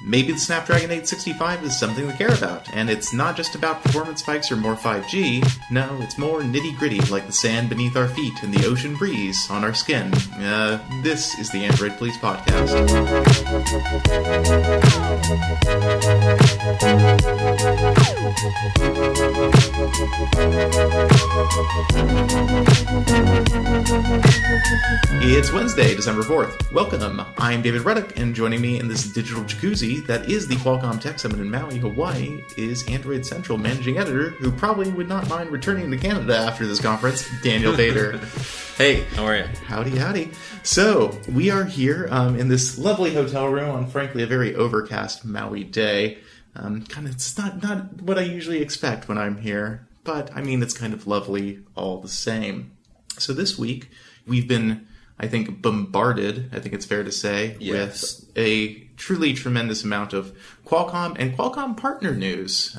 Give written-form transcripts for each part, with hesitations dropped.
Maybe the Snapdragon 865 is something to care about, and it's not just about performance spikes or more 5G. No, it's more nitty-gritty, like the sand beneath our feet and the ocean breeze on our skin. This is the Android Police Podcast. It's Wednesday, December 4th. Welcome. I'm David Reddick, and joining me in this digital jacuzzi that is the Qualcomm Tech Summit in Maui, Hawaii, is Android Central managing editor, who probably would not mind returning to Canada after this conference, Daniel Bader. Hey, how are you? Howdy. So, we are here in this lovely hotel room on, frankly, a very overcast Maui day. It's not what I usually expect when I'm here, but, I mean, it's kind of lovely all the same. So this week, we've been, I think, bombarded, I think it's fair to say, yes, with a truly tremendous amount of Qualcomm and Qualcomm partner news.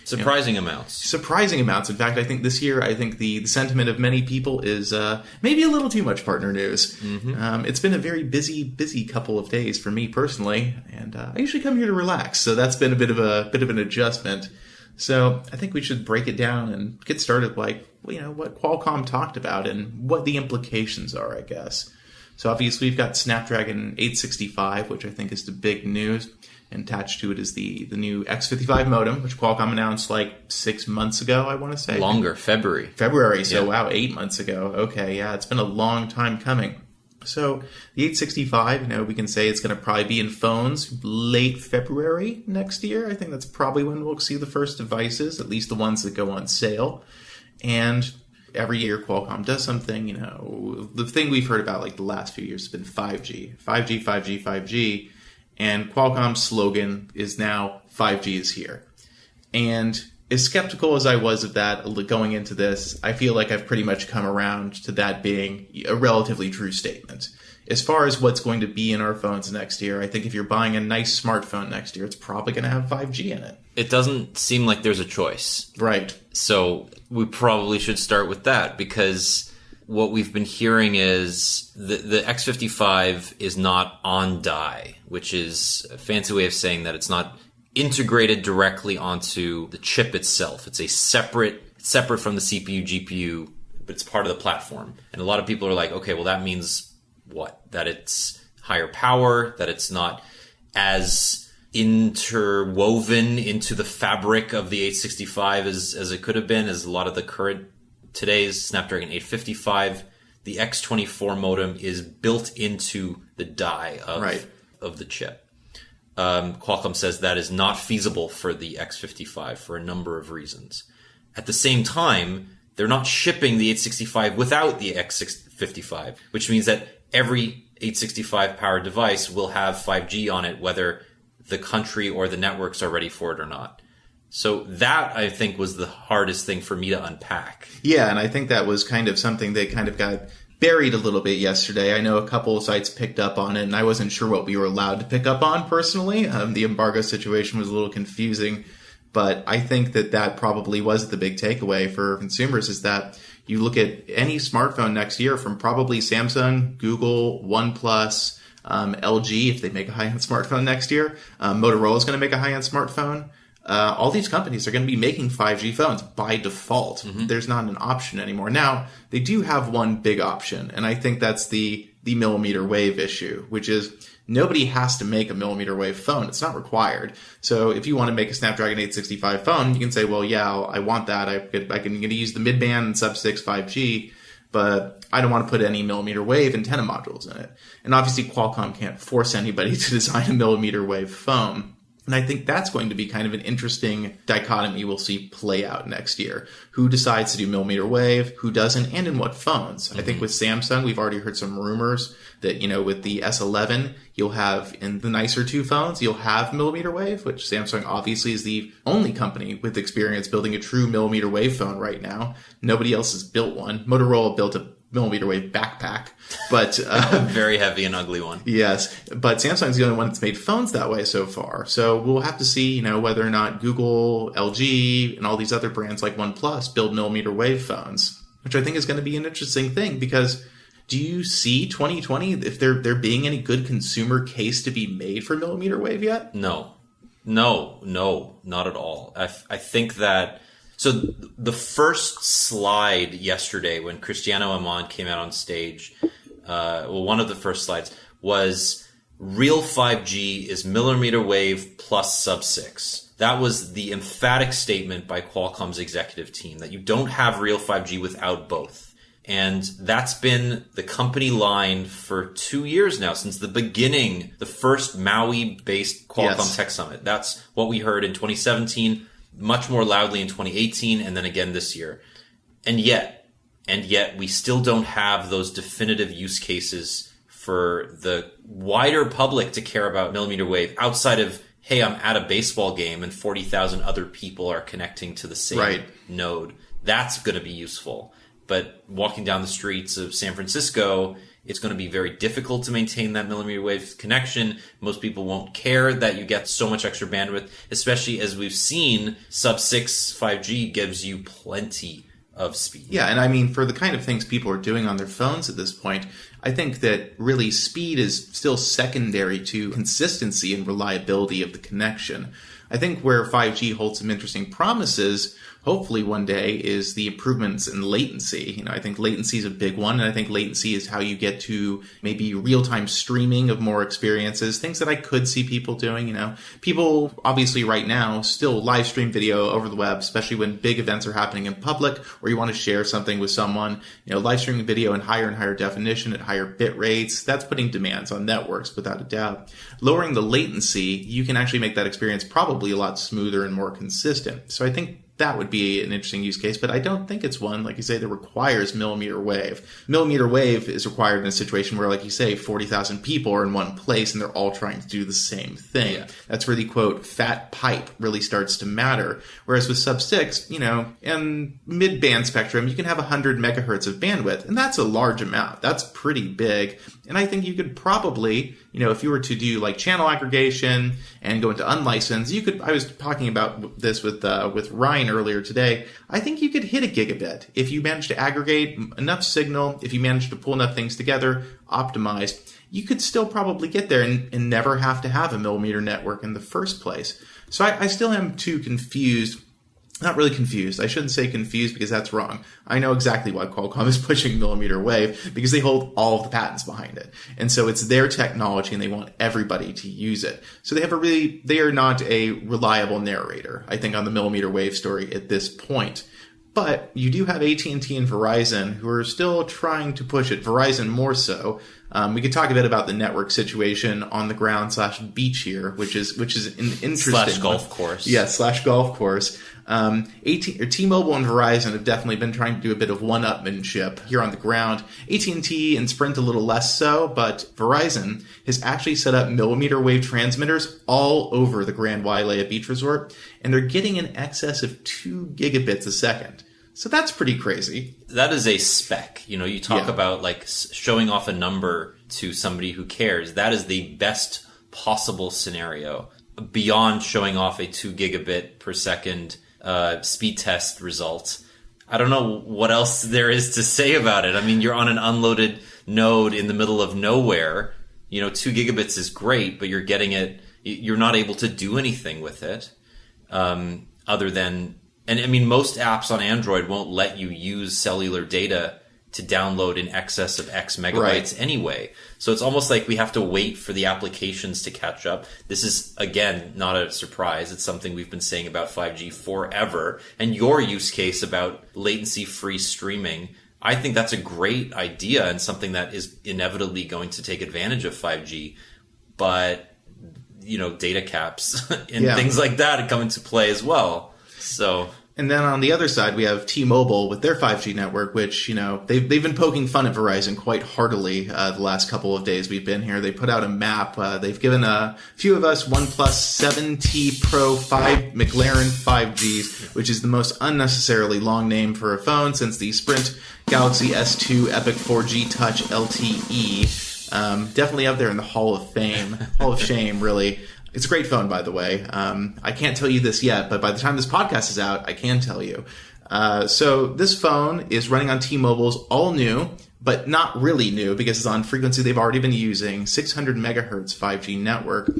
Surprising amounts. Surprising amounts. In fact, I think this year, the sentiment of many people is maybe a little too much partner news. Mm-hmm. It's been a very busy couple of days for me personally, and I usually come here to relax, so that's been a bit of an adjustment. So I think we should break it down and get started what Qualcomm talked about and what the implications are, I guess. So obviously we've got Snapdragon 865, which I think is the big news. And attached to it is the new X55 modem, which Qualcomm announced like 6 months ago, I want to say. Longer, February. So wow, 8 months ago. Okay, yeah, it's been a long time coming. So the 865, we can say it's going to probably be in phones late February next year. I think that's probably when we'll see the first devices, at least the ones that go on sale. And every year Qualcomm does something, the thing we've heard about like the last few years has been 5G. And Qualcomm's slogan is now 5G is here. And as skeptical as I was of that going into this, I feel like I've pretty much come around to that being a relatively true statement. As far as what's going to be in our phones next year, I think if you're buying a nice smartphone next year, it's probably going to have 5G in it. It doesn't seem like there's a choice. Right. So we probably should start with that, because what we've been hearing is the X55 is not on die, which is a fancy way of saying that it's not integrated directly onto the chip itself. It's a separate from the CPU, GPU, but it's part of the platform. And a lot of people are like, okay, well, that means what? That it's higher power, that it's not as interwoven into the fabric of the 865 as it could have been, as a lot of the today's Snapdragon 855. The X24 modem is built into the die of the chip. Qualcomm says that is not feasible for the X55 for a number of reasons. At the same time, they're not shipping the 865 without the X55, which means that every 865 powered device will have 5G on it, whether the country or the networks are ready for it or not. So that, I think, was the hardest thing for me to unpack. Yeah, and I think that was kind of something that kind of got buried a little bit yesterday. I know a couple of sites picked up on it, and I wasn't sure what we were allowed to pick up on personally. The embargo situation was a little confusing, but I think that probably was the big takeaway for consumers, is that you look at any smartphone next year from probably Samsung, Google, OnePlus, LG, if they make a high-end smartphone next year. Motorola is going to make a high-end smartphone. All these companies are going to be making 5G phones by default. Mm-hmm. There's not an option anymore. Now, they do have one big option, and I think that's the millimeter wave issue, which is nobody has to make a millimeter wave phone. It's not required. So if you want to make a Snapdragon 865 phone, you can say, well, yeah, I want that. I'm going to use the mid-band and sub-6 5G, but I don't want to put any millimeter wave antenna modules in it. And obviously, Qualcomm can't force anybody to design a millimeter wave phone. And I think that's going to be kind of an interesting dichotomy we'll see play out next year. Who decides to do millimeter wave, who doesn't, and in what phones? Mm-hmm. I think with Samsung, we've already heard some rumors that, with the S11, you'll have, in the nicer two phones, you'll have millimeter wave, which Samsung obviously is the only company with experience building a true millimeter wave phone right now. Nobody else has built one. Motorola built a millimeter wave backpack, but very heavy and ugly one. Yes, but Samsung's the only one that's made phones that way so far. So we'll have to see, whether or not Google, LG, and all these other brands like OnePlus build millimeter wave phones, which I think is going to be an interesting thing, because Do you see 2020 if there being any good consumer case to be made for millimeter wave yet? No, not at all. I think that. So the first slide yesterday when Cristiano Amon came out on stage, one of the first slides was real 5G is millimeter wave plus sub-6. That was the emphatic statement by Qualcomm's executive team, that you don't have real 5G without both. And that's been the company line for 2 years now, since the beginning, the first Maui-based Qualcomm Tech Summit. That's what we heard in 2017, much more loudly in 2018, and then again this year. And yet we still don't have those definitive use cases for the wider public to care about millimeter wave outside of, hey, I'm at a baseball game and 40,000 other people are connecting to the same node. That's going to be useful. But walking down the streets of San Francisco, it's going to be very difficult to maintain that millimeter wave connection. Most people won't care that you get so much extra bandwidth, especially as we've seen sub-6 5G gives you plenty of speed. Yeah, and I mean, for the kind of things people are doing on their phones at this point, I think that really speed is still secondary to consistency and reliability of the connection. I think where 5G holds some interesting promises, hopefully one day, is the improvements in latency. You know, I think latency is a big one, and I think latency is how you get to maybe real-time streaming of more experiences, things that I could see people doing. You know, people obviously right now still live stream video over the web, especially when big events are happening in public or you want to share something with someone. You know, live streaming video in higher and higher definition at higher bit rates, that's putting demands on networks without a doubt. Lowering the latency, you can actually make that experience probably a lot smoother and more consistent. So I think that would be an interesting use case, but I don't think it's one, like you say, that requires millimeter wave. Millimeter wave is required in a situation where, like you say, 40,000 people are in one place and they're all trying to do the same thing. Yeah. That's where the, quote, fat pipe really starts to matter. Whereas with sub-6, you know, and mid-band spectrum, you can have 100 megahertz of bandwidth, and that's a large amount. That's pretty big. And I think you could probably, you know, if you were to do like channel aggregation and go into unlicensed, you could, I was talking about this with Ryan earlier today, I think you could hit a gigabit if you manage to aggregate enough signal, if you manage to pull enough things together, optimized, you could still probably get there and never have to have a millimeter network in the first place. So I still am too confused. Not really confused. I shouldn't say confused because that's wrong. I know exactly why Qualcomm is pushing millimeter wave, because they hold all of the patents behind it. And so it's their technology and they want everybody to use it. So they are not a reliable narrator, I think, on the millimeter wave story at this point. But you do have AT&T and Verizon who are still trying to push it. Verizon more so. We could talk a bit about the network situation on the ground / beach here, which is an interesting / golf course. Yeah, / golf course. T-Mobile and Verizon have definitely been trying to do a bit of one-upmanship here on the ground. AT&T and Sprint a little less so, but Verizon has actually set up millimeter wave transmitters all over the Grand Wailea Beach Resort, and they're getting in excess of 2 gigabits a second. So that's pretty crazy. That is a spec. You know, you talk about like showing off a number to somebody who cares. That is the best possible scenario beyond showing off a 2 gigabit per second speed test result. I don't know what else there is to say about it. I mean, you're on an unloaded node in the middle of nowhere. You know, 2 gigabits is great, but you're getting it. You're not able to do anything with it other than. And I mean, most apps on Android won't let you use cellular data to download in excess of X megabytes anyway. So it's almost like we have to wait for the applications to catch up. This is, again, not a surprise. It's something we've been saying about 5G forever. And your use case about latency-free streaming, I think that's a great idea and something that is inevitably going to take advantage of 5G. But, you know, data caps and things like that come into play as well. So, and then on the other side, we have T-Mobile with their 5G network, which, you know, they've been poking fun at Verizon quite heartily the last couple of days we've been here. They put out a map. They've given a few of us OnePlus 7T Pro 5 McLaren 5Gs, which is the most unnecessarily long name for a phone since the Sprint Galaxy S2 Epic 4G Touch LTE. Definitely up there in the Hall of Fame, Hall of Shame, really. It's a great phone, by the way. I can't tell you this yet, but by the time this podcast is out, I can tell you. So this phone is running on T-Mobile's all-new but not really new because it's on frequency they've already been using, 600 megahertz 5G network.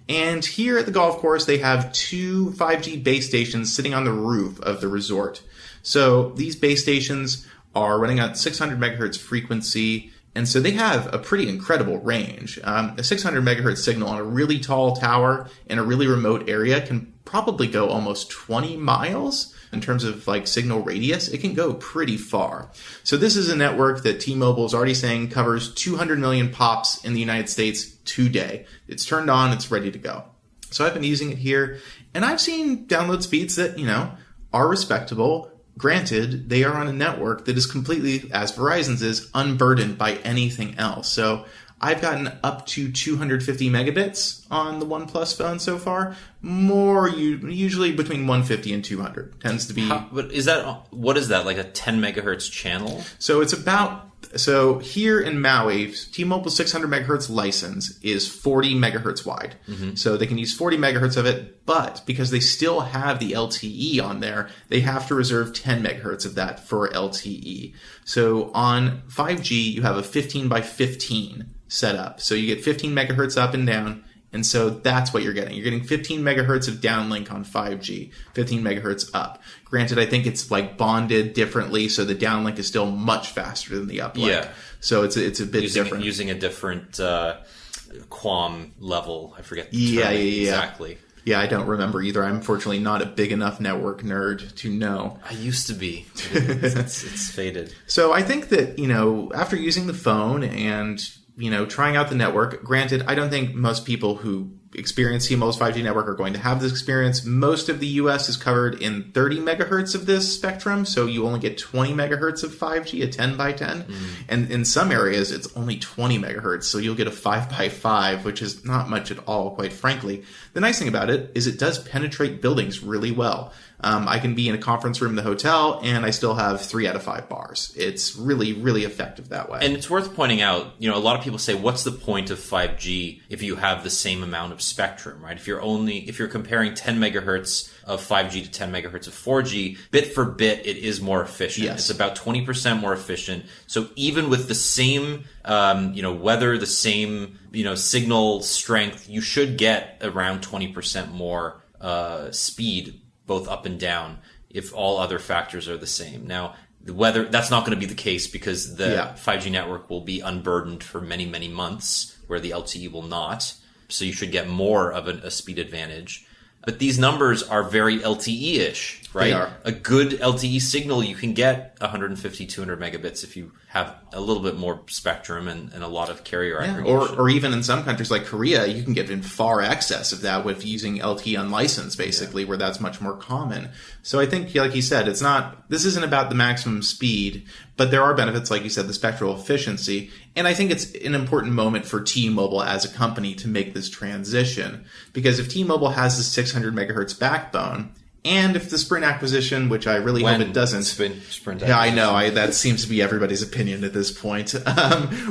And here at the golf course, they have 2 5G base stations sitting on the roof of the resort. So these base stations are running at 600 megahertz frequency, and so they have a pretty incredible range. A 600 megahertz signal on a really tall tower in a really remote area can probably go almost 20 miles in terms of like signal radius. It can go pretty far. So this is a network that T-Mobile is already saying covers 200 million pops in the United States today. It's turned on, it's ready to go. So I've been using it here, and I've seen download speeds that, are respectable. Granted, they are on a network that is completely, as Verizon's is, unburdened by anything else. So I've gotten up to 250 megabits on the OnePlus phone so far. More usually between 150 and 200 tends to be. But what is that, like a 10 megahertz channel? So here in Maui, T-Mobile's 600 megahertz license is 40 megahertz wide. Mm-hmm. So they can use 40 megahertz of it, but because they still have the LTE on there, they have to reserve 10 megahertz of that for LTE. So on 5G, you have a 15 by 15 setup. So you get 15 megahertz up and down. And so that's what you're getting. You're getting 15 megahertz of downlink on 5G, 15 megahertz up. Granted, I think it's like bonded differently, so the downlink is still much faster than the uplink. Yeah. So it's a bit different. Using a different QAM level. I forget the term exactly. Yeah, I don't remember either. I'm unfortunately not a big enough network nerd to know. I used to be. It's faded. So I think that, after using the phone and trying out the network. Granted, I don't think most people who experience T-Mobile's 5G network are going to have this experience. Most of the US is covered in 30 megahertz of this spectrum, so you only get 20 megahertz of 5G, a 10 by 10. And in some areas, it's only 20 megahertz, so you'll get a 5 by 5, which is not much at all, quite frankly. The nice thing about it is it does penetrate buildings really well. I can be in a conference room in the hotel, and I still have 3 out of 5 bars. It's really, really effective that way. And it's worth pointing out, a lot of people say, what's the point of 5G if you have the same amount of spectrum, right? If you're comparing 10 megahertz of 5G to 10 megahertz of 4G, bit for bit, it is more efficient. Yes. It's about 20% more efficient. So even with the same, weather, the same, signal strength, you should get around 20% more speed, both up and down, if all other factors are the same. Now, the weather, that's not going to be the case because the 5G network will be unburdened for many, many months, where the LTE will not. So you should get more of a speed advantage. But these numbers are very LTE-ish, right? They are. A good LTE signal, you can get 150, 200 megabits if you have a little bit more spectrum and a lot of carrier aggregation. Or even in some countries like Korea, you can get in far excess of that with using LTE unlicensed, basically, where that's much more common. So I think, like you said, this isn't about the maximum speed, but there are benefits, like you said, the spectral efficiency. And I think it's an important moment for T-Mobile as a company to make this transition. Because if T-Mobile has the 600 megahertz backbone, and if the Sprint acquisition, which I really hope it doesn't. Sprint yeah, I know. That seems to be everybody's opinion at this point.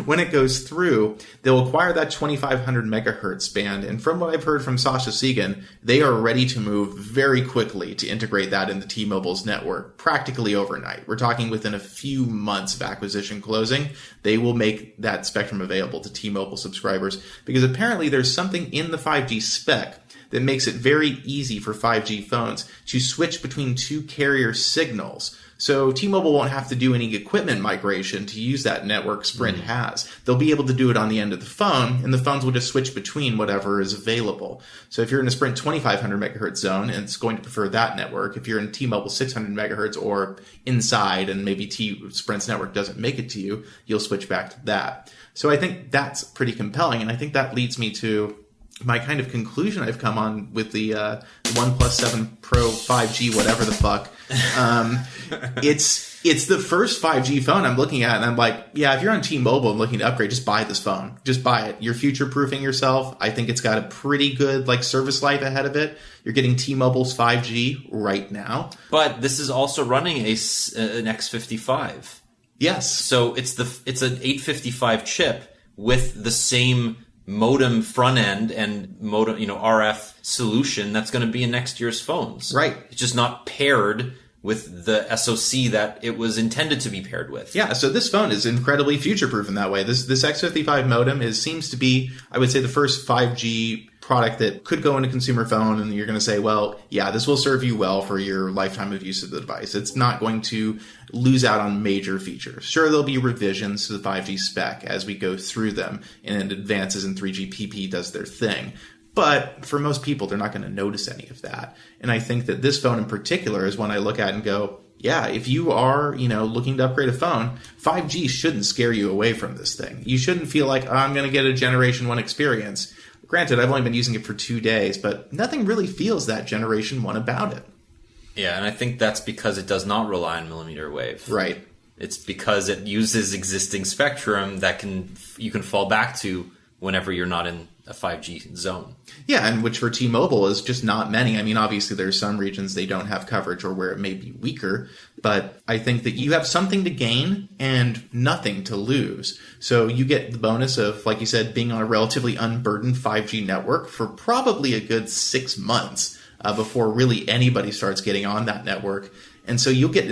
When it goes through, they'll acquire that 2500 megahertz band. And from what I've heard from Sasha Segan, they are ready to move very quickly to integrate that into T-Mobile's network, practically overnight. We're talking within a few months of acquisition closing, they will make that spectrum available to T-Mobile subscribers. Because apparently there's something in the 5G spec that makes it very easy for 5G phones to switch between 2 carrier signals. So T-Mobile won't have to do any equipment migration to use that network Sprint has. They'll be able to do it on the end of the phone, and the phones will just switch between whatever is available. So if you're in a Sprint 2500 megahertz zone, and it's going to prefer that network. If you're in T-Mobile 600 megahertz or inside, and maybe Sprint's network doesn't make it to you, you'll switch back to that. So I think that's pretty compelling, and I think that leads me to my kind of conclusion I've come on with the OnePlus 7 Pro 5G, whatever the fuck. It's the first 5G phone I'm looking at, and I'm like, yeah, if you're on T-Mobile and looking to upgrade, just buy this phone. Just buy it. You're future-proofing yourself. I think it's got a pretty good service life ahead of it. You're getting T-Mobile's 5G right now. But this is also running an X55. Yes. So it's an 855 chip with the same modem front end and modem, RF solution that's going to be in next year's phones. Right. It's just not paired with the SoC that it was intended to be paired with. Yeah, so this phone is incredibly future-proof in that way. This X55 modem seems to be, I would say, the first 5G product that could go into consumer phone, and you're going to say, well, yeah, this will serve you well for your lifetime of use of the device. It's not going to lose out on major features. Sure, there'll be revisions to the 5G spec as we go through them, and advances in 3GPP does their thing. But for most people, they're not going to notice any of that. And I think that this phone in particular is one I look at and go, yeah, if you are, looking to upgrade a phone, 5G shouldn't scare you away from this thing. You shouldn't feel like, oh, I'm going to get a Generation 1 experience. Granted, I've only been using it for 2 days, but nothing really feels that Generation 1 about it. Yeah, and I think that's because it does not rely on millimeter wave. Right. It's because it uses existing spectrum that you can fall back to whenever you're not in a 5G zone. Yeah, and which for T-Mobile is just not many. I mean, obviously there's some regions they don't have coverage or where it may be weaker, but I think that you have something to gain and nothing to lose. So you get the bonus of, like you said, being on a relatively unburdened 5G network for probably a good 6 months before really anybody starts getting on that network. And so you'll get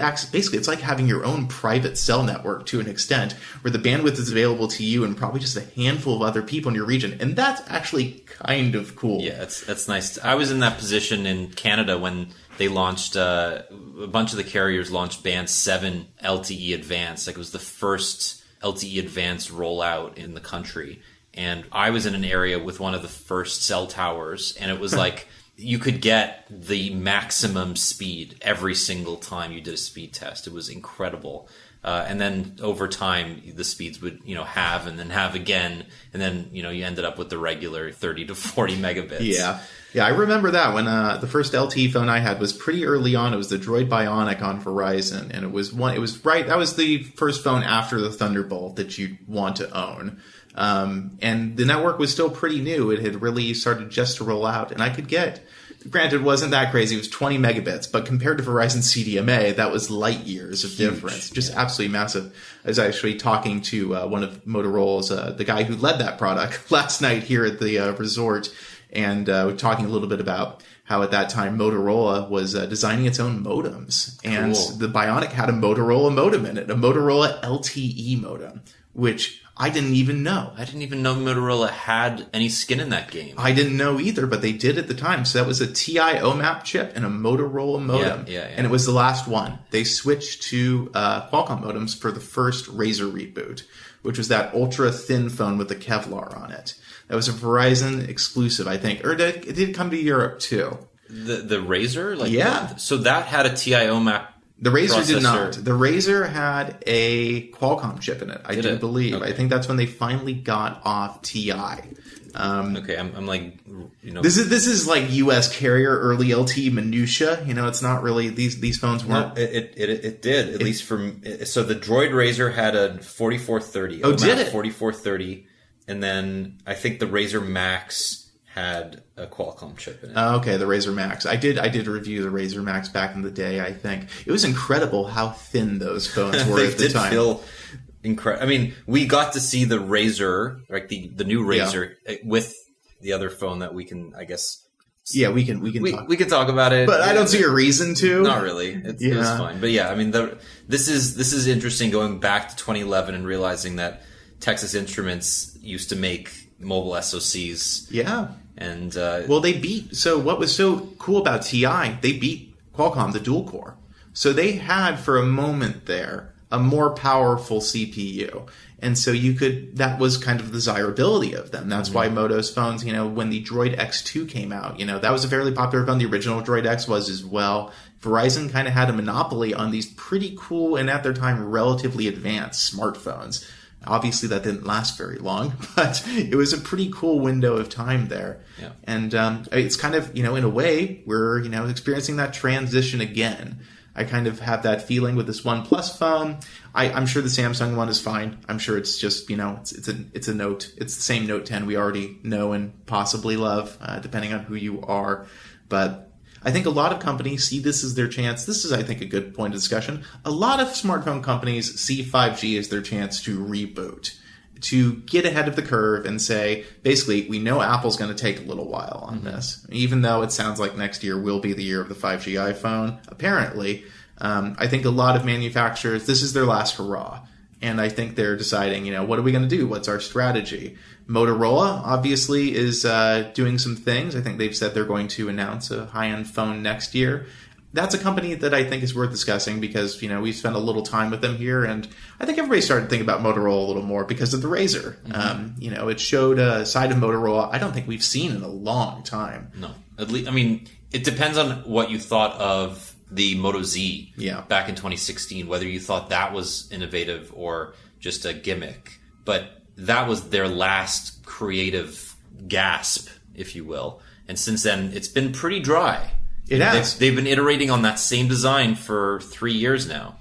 access. Basically, it's like having your own private cell network to an extent where the bandwidth is available to you and probably just a handful of other people in your region. And that's actually kind of cool. Yeah, that's nice. I was in that position in Canada when they launched, a bunch of the carriers launched Band 7 LTE Advanced. Like, it was the first LTE Advanced rollout in the country. And I was in an area with one of the first cell towers, and it was like, you could get the maximum speed every single time you did a speed test. It was incredible. And then over time, the speeds would, halve and then halve again. And then, you ended up with the regular 30 to 40 megabits. Yeah. Yeah, I remember that when the first LTE phone I had was pretty early on. It was the Droid Bionic on Verizon. And that was the first phone after the Thunderbolt that you'd want to own. And the network was still pretty new. It had really started just to roll out, and I could get, granted, it wasn't that crazy. It was 20 megabits, but compared to Verizon CDMA, that was light years of difference. Just absolutely massive. I was actually talking to one of Motorola's, the guy who led that product last night here at the resort, and talking a little bit about how at that time Motorola was designing its own modems. And Cool. The Bionic had a Motorola modem in it, a Motorola LTE modem, which I didn't even know. I didn't even know Motorola had any skin in that game. I didn't know either, but they did at the time. So that was a TI OMAP chip and a Motorola modem. Yeah. And it was the last one. They switched to Qualcomm modems for the first Razr reboot, which was that ultra-thin phone with the Kevlar on it. That was a Verizon exclusive, I think. Or it did come to Europe, too. The Razr? Yeah. So that had a TI OMAP. The Razr processor. did not. The Razr had a Qualcomm chip in it, I do believe. Okay. I think that's when they finally got off TI. Okay, I'm like, This is like U.S. carrier early LTE minutia. It's not really these phones weren't. No, it did at least from. So the Droid Razr had a 4430. Oh, did it? 4430, and then I think the Razr Max had a Qualcomm chip in it. Okay, the Razr Max. I did review the Razr Max back in the day. I think it was incredible how thin those phones were at the time. Feel incredible. I mean, we got to see the Razr, like the new Razr, with the other phone that we can, I guess. Yeah, we can talk. We can talk about it, but I don't see a reason to. Not really. It was fine, but yeah, I mean, this is interesting going back to 2011 and realizing that Texas Instruments used to make mobile SoCs. Yeah. And well, they beat. So what was so cool about TI? They beat Qualcomm, the dual core. So they had for a moment there a more powerful CPU, and so that was kind of the desirability of them. That's why Moto's phones, when the Droid X2 came out, that was a fairly popular phone. The original Droid X was as well. Verizon kind of had a monopoly on these pretty cool and at their time relatively advanced smartphones. Obviously, that didn't last very long, but it was a pretty cool window of time there. Yeah. And it's kind of, in a way, we're, experiencing that transition again. I kind of have that feeling with this OnePlus phone. I'm sure the Samsung one is fine. I'm sure it's just, it's a Note. It's the same Note 10 we already know and possibly love, depending on who you are. But I think a lot of companies see this as their chance. This is, I think, a good point of discussion. A lot of smartphone companies see 5G as their chance to reboot, to get ahead of the curve and say, basically, we know Apple's going to take a little while on this. Even though it sounds like next year will be the year of the 5G iPhone, apparently, I think a lot of manufacturers, this is their last hurrah. And I think they're deciding, what are we going to do? What's our strategy? Motorola, obviously, is doing some things. I think they've said they're going to announce a high-end phone next year. That's a company that I think is worth discussing because, we've spent a little time with them here. And I think everybody started thinking about Motorola a little more because of the Razr. It showed a side of Motorola I don't think we've seen in a long time. No. At least, it depends on what you thought of the Moto Z back in 2016, whether you thought that was innovative or just a gimmick. But that was their last creative gasp, if you will. And since then, it's been pretty dry. It has. They've been iterating on that same design for 3 years now.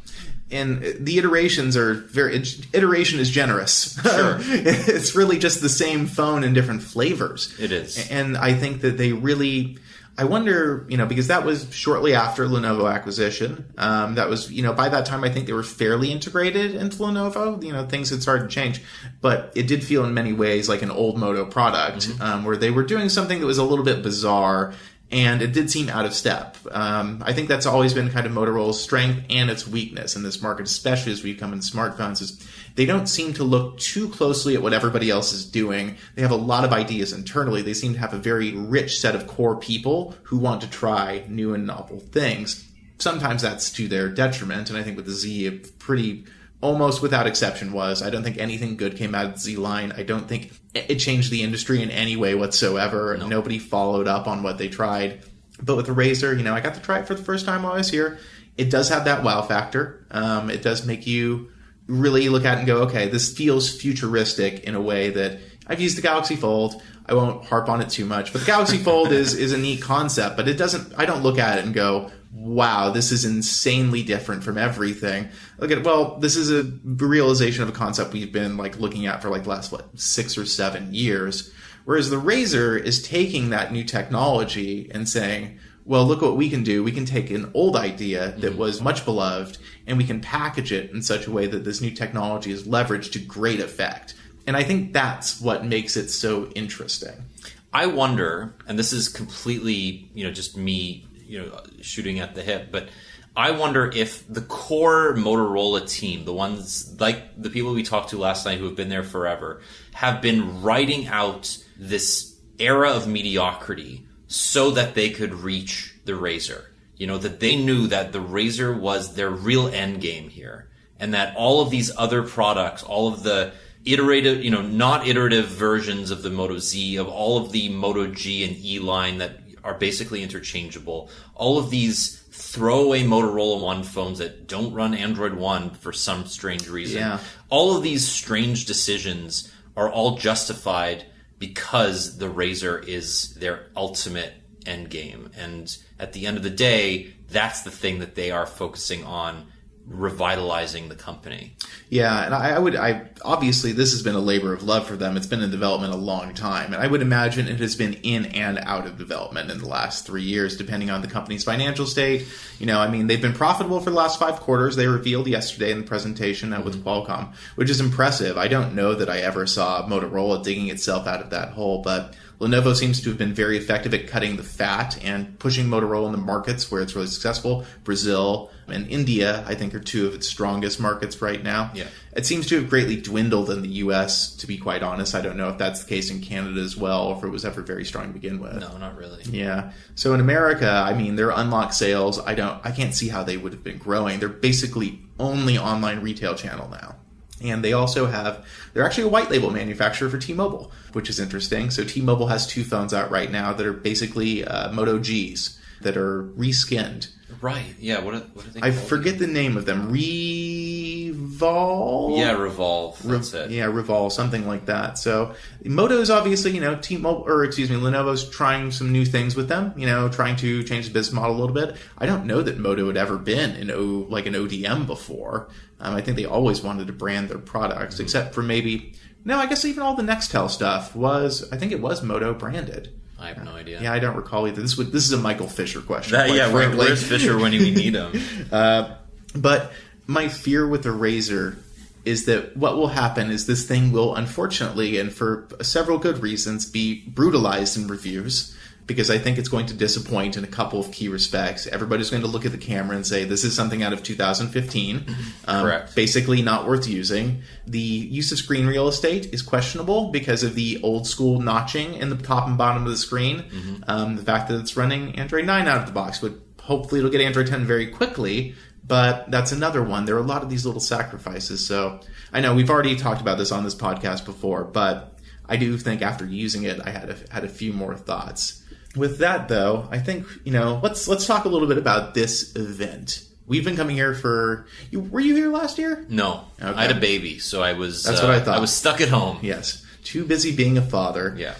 And the iterations are iteration is generous. Sure. It's really just the same phone in different flavors. It is. And I think that they really, I wonder, because that was shortly after Lenovo acquisition. That was, by that time, I think they were fairly integrated into Lenovo. Things had started to change. But it did feel in many ways like an old Moto product, where they were doing something that was a little bit bizarre. And it did seem out of step. I think that's always been kind of Motorola's strength and its weakness in this market, especially as we come in smartphones, is they don't seem to look too closely at what everybody else is doing. They have a lot of ideas internally. They seem to have a very rich set of core people who want to try new and novel things. Sometimes that's to their detriment, and I think with the Z, it pretty almost without exception was. I don't think anything good came out of the Z line. I don't think it changed the industry in any way whatsoever. No. Nobody followed up on what they tried. But with the Razr, I got to try it for the first time while I was here. It does have that wow factor. It does make you really look at it and go, okay, this feels futuristic in a way that I've used the Galaxy Fold. I won't harp on it too much, but the Galaxy Fold is a neat concept, but I don't look at it and go, wow, this is insanely different from everything. This is a realization of a concept we've been looking at for the last 6 or 7 years. Whereas the Razr is taking that new technology and saying, well, look what we can do. We can take an old idea that was much beloved and we can package it in such a way that this new technology is leveraged to great effect. And I think that's what makes it so interesting. I wonder, and this is completely, just me, shooting at the hip, but I wonder if the core Motorola team, the ones like the people we talked to last night who have been there forever, have been writing out this era of mediocrity so that they could reach the Razr. That they knew that the Razr was their real end game here, and that all of these other products, all of the iterative, not iterative versions of the Moto Z, of all of the Moto G and E line that are basically interchangeable, all of these throwaway Motorola One phones that don't run Android One for some strange reason. All of these strange decisions are all justified because the Razr is their ultimate end game. And at the end of the day, that's the thing that they are focusing on, revitalizing the company. Yeah, and I obviously this has been a labor of love for them. It's been in development a long time, and I would imagine it has been in and out of development in the last 3 years, depending on the company's financial state. They've been profitable for the last 5 quarters. They revealed yesterday in the presentation with Qualcomm, which is impressive. I don't know that I ever saw Motorola digging itself out of that hole, but Lenovo seems to have been very effective at cutting the fat and pushing Motorola in the markets where it's really successful. Brazil and India, I think, are 2 of its strongest markets right now. Yeah. It seems to have greatly dwindled in the U.S., to be quite honest. I don't know if that's the case in Canada as well, or if it was ever very strong to begin with. No, not really. Yeah. So in America, their unlocked sales, I can't see how they would have been growing. They're basically only online retail channel now. And they also they're actually a white label manufacturer for T-Mobile, which is interesting. So T-Mobile has 2 phones out right now that are basically Moto Gs that are reskinned. Right. Yeah. What are they called? I forget the name of them. Revolve? Yeah, Revolve. That's it. Yeah, Revolve, something like that. So Moto's obviously, Lenovo's trying some new things with them, trying to change the business model a little bit. I don't know that Moto had ever been an ODM before. I think they always wanted to brand their products, except for I guess even all the Nextel stuff was Moto branded. I have no idea. Yeah, I don't recall either. This is a Michael Fisher question. Where's Fisher when we need him? But my fear with the Razr is that what will happen is this thing will, unfortunately, and for several good reasons, be brutalized in reviews, because I think it's going to disappoint in a couple of key respects. Everybody's going to look at the camera and say, this is something out of 2015. Correct. Basically not worth using. The use of screen real estate is questionable because of the old school notching in the top and bottom of the screen. The fact that it's running Android 9 out of the box, but hopefully it'll get Android 10 very quickly. But that's another one. There are a lot of these little sacrifices. So I know we've already talked about this on this podcast before, but I do think after using it, I had a few more thoughts. With that, though, I think, let's talk a little bit about this event. We've been coming here for... Were you here last year? No. Okay. I had a baby, so I was... That's what I thought. I was stuck at home. Yes. Too busy being a father. Yeah.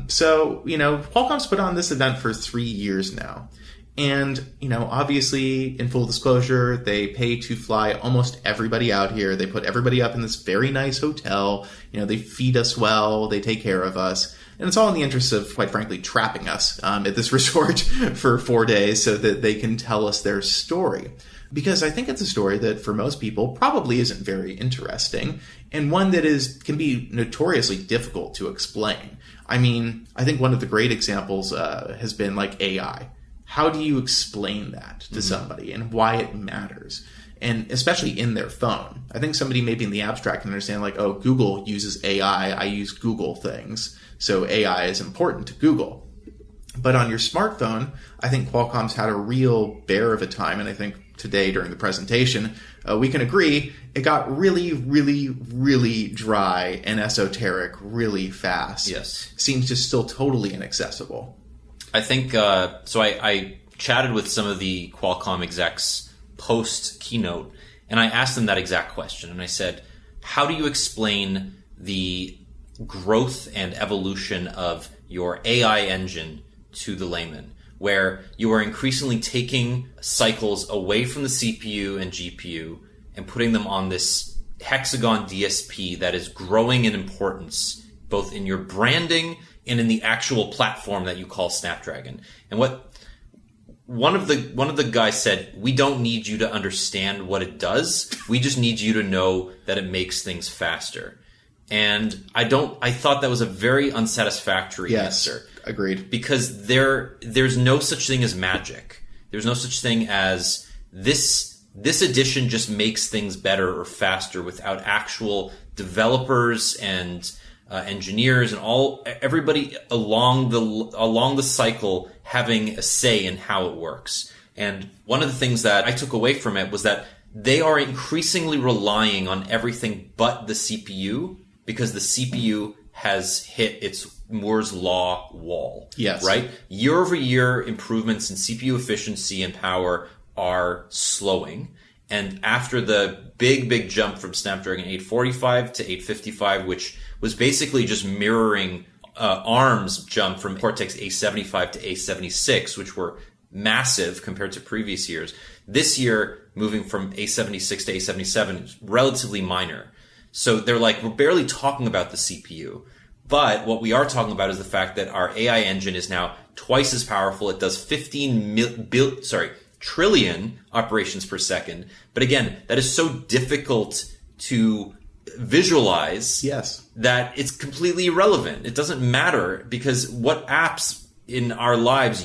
So, Qualcomm's put on this event for 3 years now. And, obviously, in full disclosure, they pay to fly almost everybody out here. They put everybody up in this very nice hotel. They feed us well. They take care of us. And it's all in the interest of, quite frankly, trapping us at this resort for 4 days so that they can tell us their story. Because I think it's a story that, for most people, probably isn't very interesting, and one that can be notoriously difficult to explain. I mean, I think one of the great examples has been like AI. How do you explain that to somebody and why it matters? And especially in their phone. I think somebody maybe in the abstract can understand like, oh, Google uses AI. I use Google things. So AI is important to Google. But on your smartphone, I think Qualcomm's had a real bear of a time. And I think today during the presentation, we can agree it got really, really, really dry and esoteric really fast. Yes. Seems just still totally inaccessible. I think, so I chatted with some of the Qualcomm execs post keynote, and I asked them that exact question. And I said, how do you explain the growth and evolution of your AI engine to the layman, where you are increasingly taking cycles away from the CPU and GPU and putting them on this hexagon DSP that is growing in importance, both in your branding and in the actual platform that you call Snapdragon? And what one of the guys said, we don't need you to understand what it does. We just need you to know that it makes things faster. And I thought that was a very unsatisfactory answer. Agreed. Because there's no such thing as magic. There's no such thing as this edition just makes things better or faster without actual developers and engineers and everybody along the cycle having a say in how it works. And one of the things that I took away from it was that they are increasingly relying on everything but the CPU, because the CPU has hit its Moore's Law wall. Yes. Right? Year over year, improvements in CPU efficiency and power are slowing. And after the big jump from Snapdragon 845 to 855, which was basically just mirroring ARM's jump from Cortex A75 to A76, which were massive compared to previous years. This year, moving from A76 to A77 is relatively minor. So they're like, we're barely talking about the CPU. But what we are talking about is the fact that our AI engine is now twice as powerful. It does 15 trillion operations per second. But again, that is so difficult to visualize that it's completely irrelevant. It doesn't matter, because what apps in our lives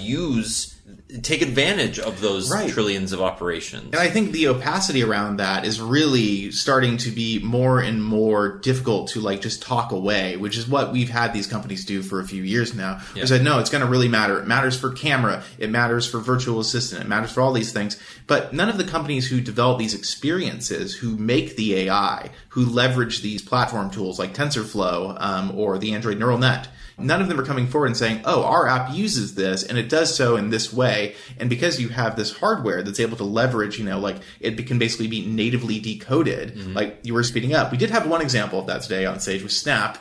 take advantage of those trillions of operations. And I think the opacity around that is really starting to be more and more difficult to just talk away, which is what we've had these companies do for a few years now. Yeah. They said, no, it's going to really matter. It matters for camera. It matters for virtual assistant. It matters for all these things. But none of the companies who develop these experiences, who make the AI, who leverage these platform tools like TensorFlow or the Android neural net, none of them are coming forward and saying, oh, our app uses this and it does so in this way. And because you have this hardware that's able to leverage, it can basically be natively decoded, like you were speeding up. We did have one example of that today on stage with Snap,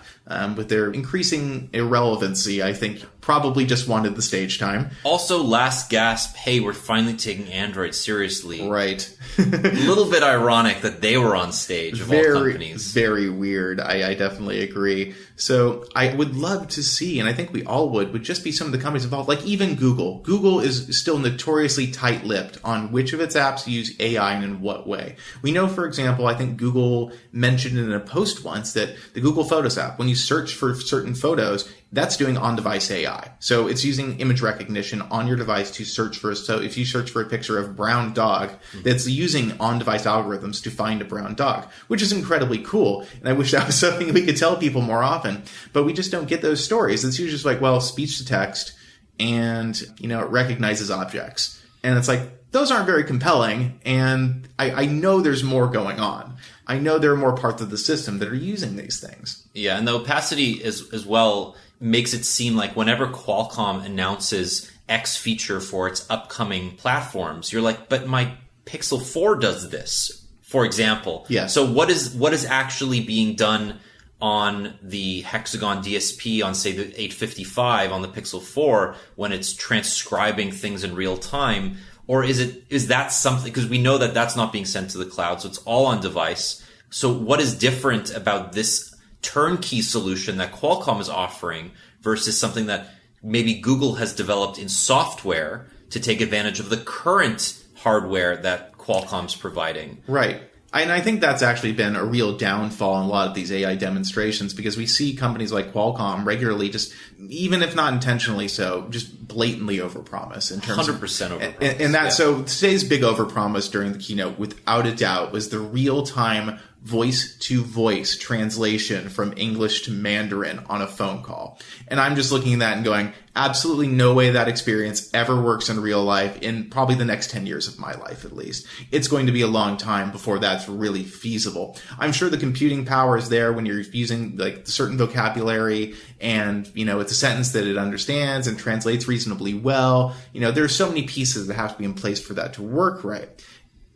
with their increasing irrelevancy, I think probably just wanted the stage time. Also, last gasp, hey, we're finally taking Android seriously. Right. A little bit ironic that they were on stage of all companies. Very weird. I definitely agree. So I would love to see, and I think we all would just be some of the companies involved, like even Google. Google is still notoriously tight-lipped on which of its apps use AI and in what way. We know, for example, I think Google mentioned in a post once that the Google Photos app, when you search for certain photos, that's doing on-device AI. So it's using image recognition on your device to search for. So if you search for a picture of brown dog, that's using on-device algorithms to find a brown dog, which is incredibly cool. And I wish that was something we could tell people more often. But we just don't get those stories. It's usually just like, well, speech to text, and it recognizes objects. And it's like, those aren't very compelling. And I know there's more going on. I know there are more parts of the system that are using these things. Yeah, and the opacity as well makes it seem like whenever Qualcomm announces X feature for its upcoming platforms, you're like, but my Pixel 4 does this, for example. Yeah. So what is actually being done on the Hexagon DSP on, say, the 855 on the Pixel 4 when it's transcribing things in real time? Or is that something, because we know that that's not being sent to the cloud, so it's all on device. So what is different about this turnkey solution that Qualcomm is offering versus something that maybe Google has developed in software to take advantage of the current hardware that Qualcomm's providing? Right. And I think that's actually been a real downfall in a lot of these AI demonstrations, because we see companies like Qualcomm regularly just, even if not intentionally so, just blatantly overpromise in terms 100% overpromise. And that, so today's big overpromise during the keynote, without a doubt, was the real-time voice-to-voice translation from English to Mandarin on a phone call. And I'm just looking at that and going, absolutely no way that experience ever works in real life in probably the next 10 years of my life, at least. It's going to be a long time before that's really feasible. I'm sure the computing power is there when you're using like certain vocabulary and, it's a sentence that it understands and translates reasonably well. There's so many pieces that have to be in place for that to work right.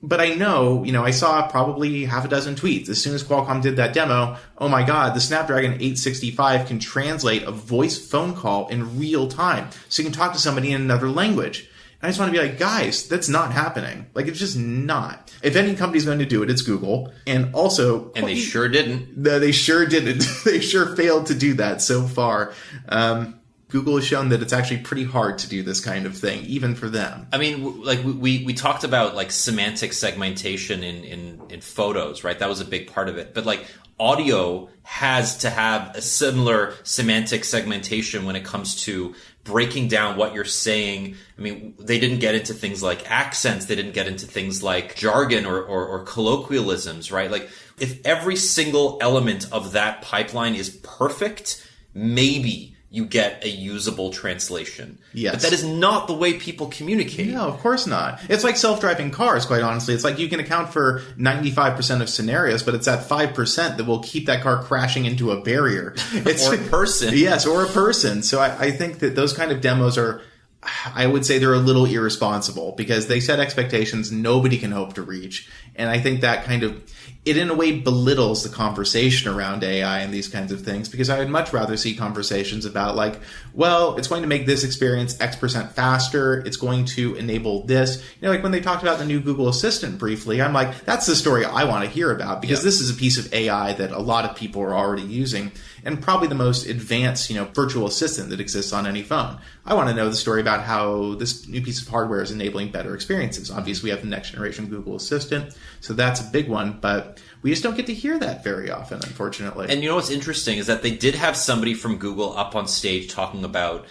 But I know, I saw probably half a dozen tweets. As soon as Qualcomm did that demo, oh my God, the Snapdragon 865 can translate a voice phone call in real time. So you can talk to somebody in another language. And I just want to be like, guys, that's not happening. Like, it's just not. If any company's going to do it, it's Google. And also... And they sure didn't. No, they sure didn't. They sure failed to do that so far. Google has shown that it's actually pretty hard to do this kind of thing, even for them. I mean, like we talked about like semantic segmentation in photos, right? That was a big part of it. But like audio has to have a similar semantic segmentation when it comes to breaking down what you're saying. I mean, they didn't get into things like accents. They didn't get into things like jargon or colloquialisms, right? Like if every single element of that pipeline is perfect, maybe you get a usable translation. Yes. But that is not the way people communicate. No, of course not. It's like self-driving cars, quite honestly. It's like you can account for 95% of scenarios, but it's that 5% that will keep that car crashing into a barrier. Or a person. Yes, or a person. So I think that those kind of demos are, I would say they're a little irresponsible because they set expectations nobody can hope to reach. And I think that kind of, it in a way belittles the conversation around AI and these kinds of things, because I would much rather see conversations about like, well, it's going to make this experience X% faster. It's going to enable this. Like when they talked about the new Google Assistant briefly, I'm like, that's the story I want to hear about, because this is a piece of AI that a lot of people are already using, and probably the most advanced, virtual assistant that exists on any phone. I want to know the story about how this new piece of hardware is enabling better experiences. Obviously, we have the next generation Google Assistant, so that's a big one, but we just don't get to hear that very often, unfortunately. And what's interesting is that they did have somebody from Google up on stage talking about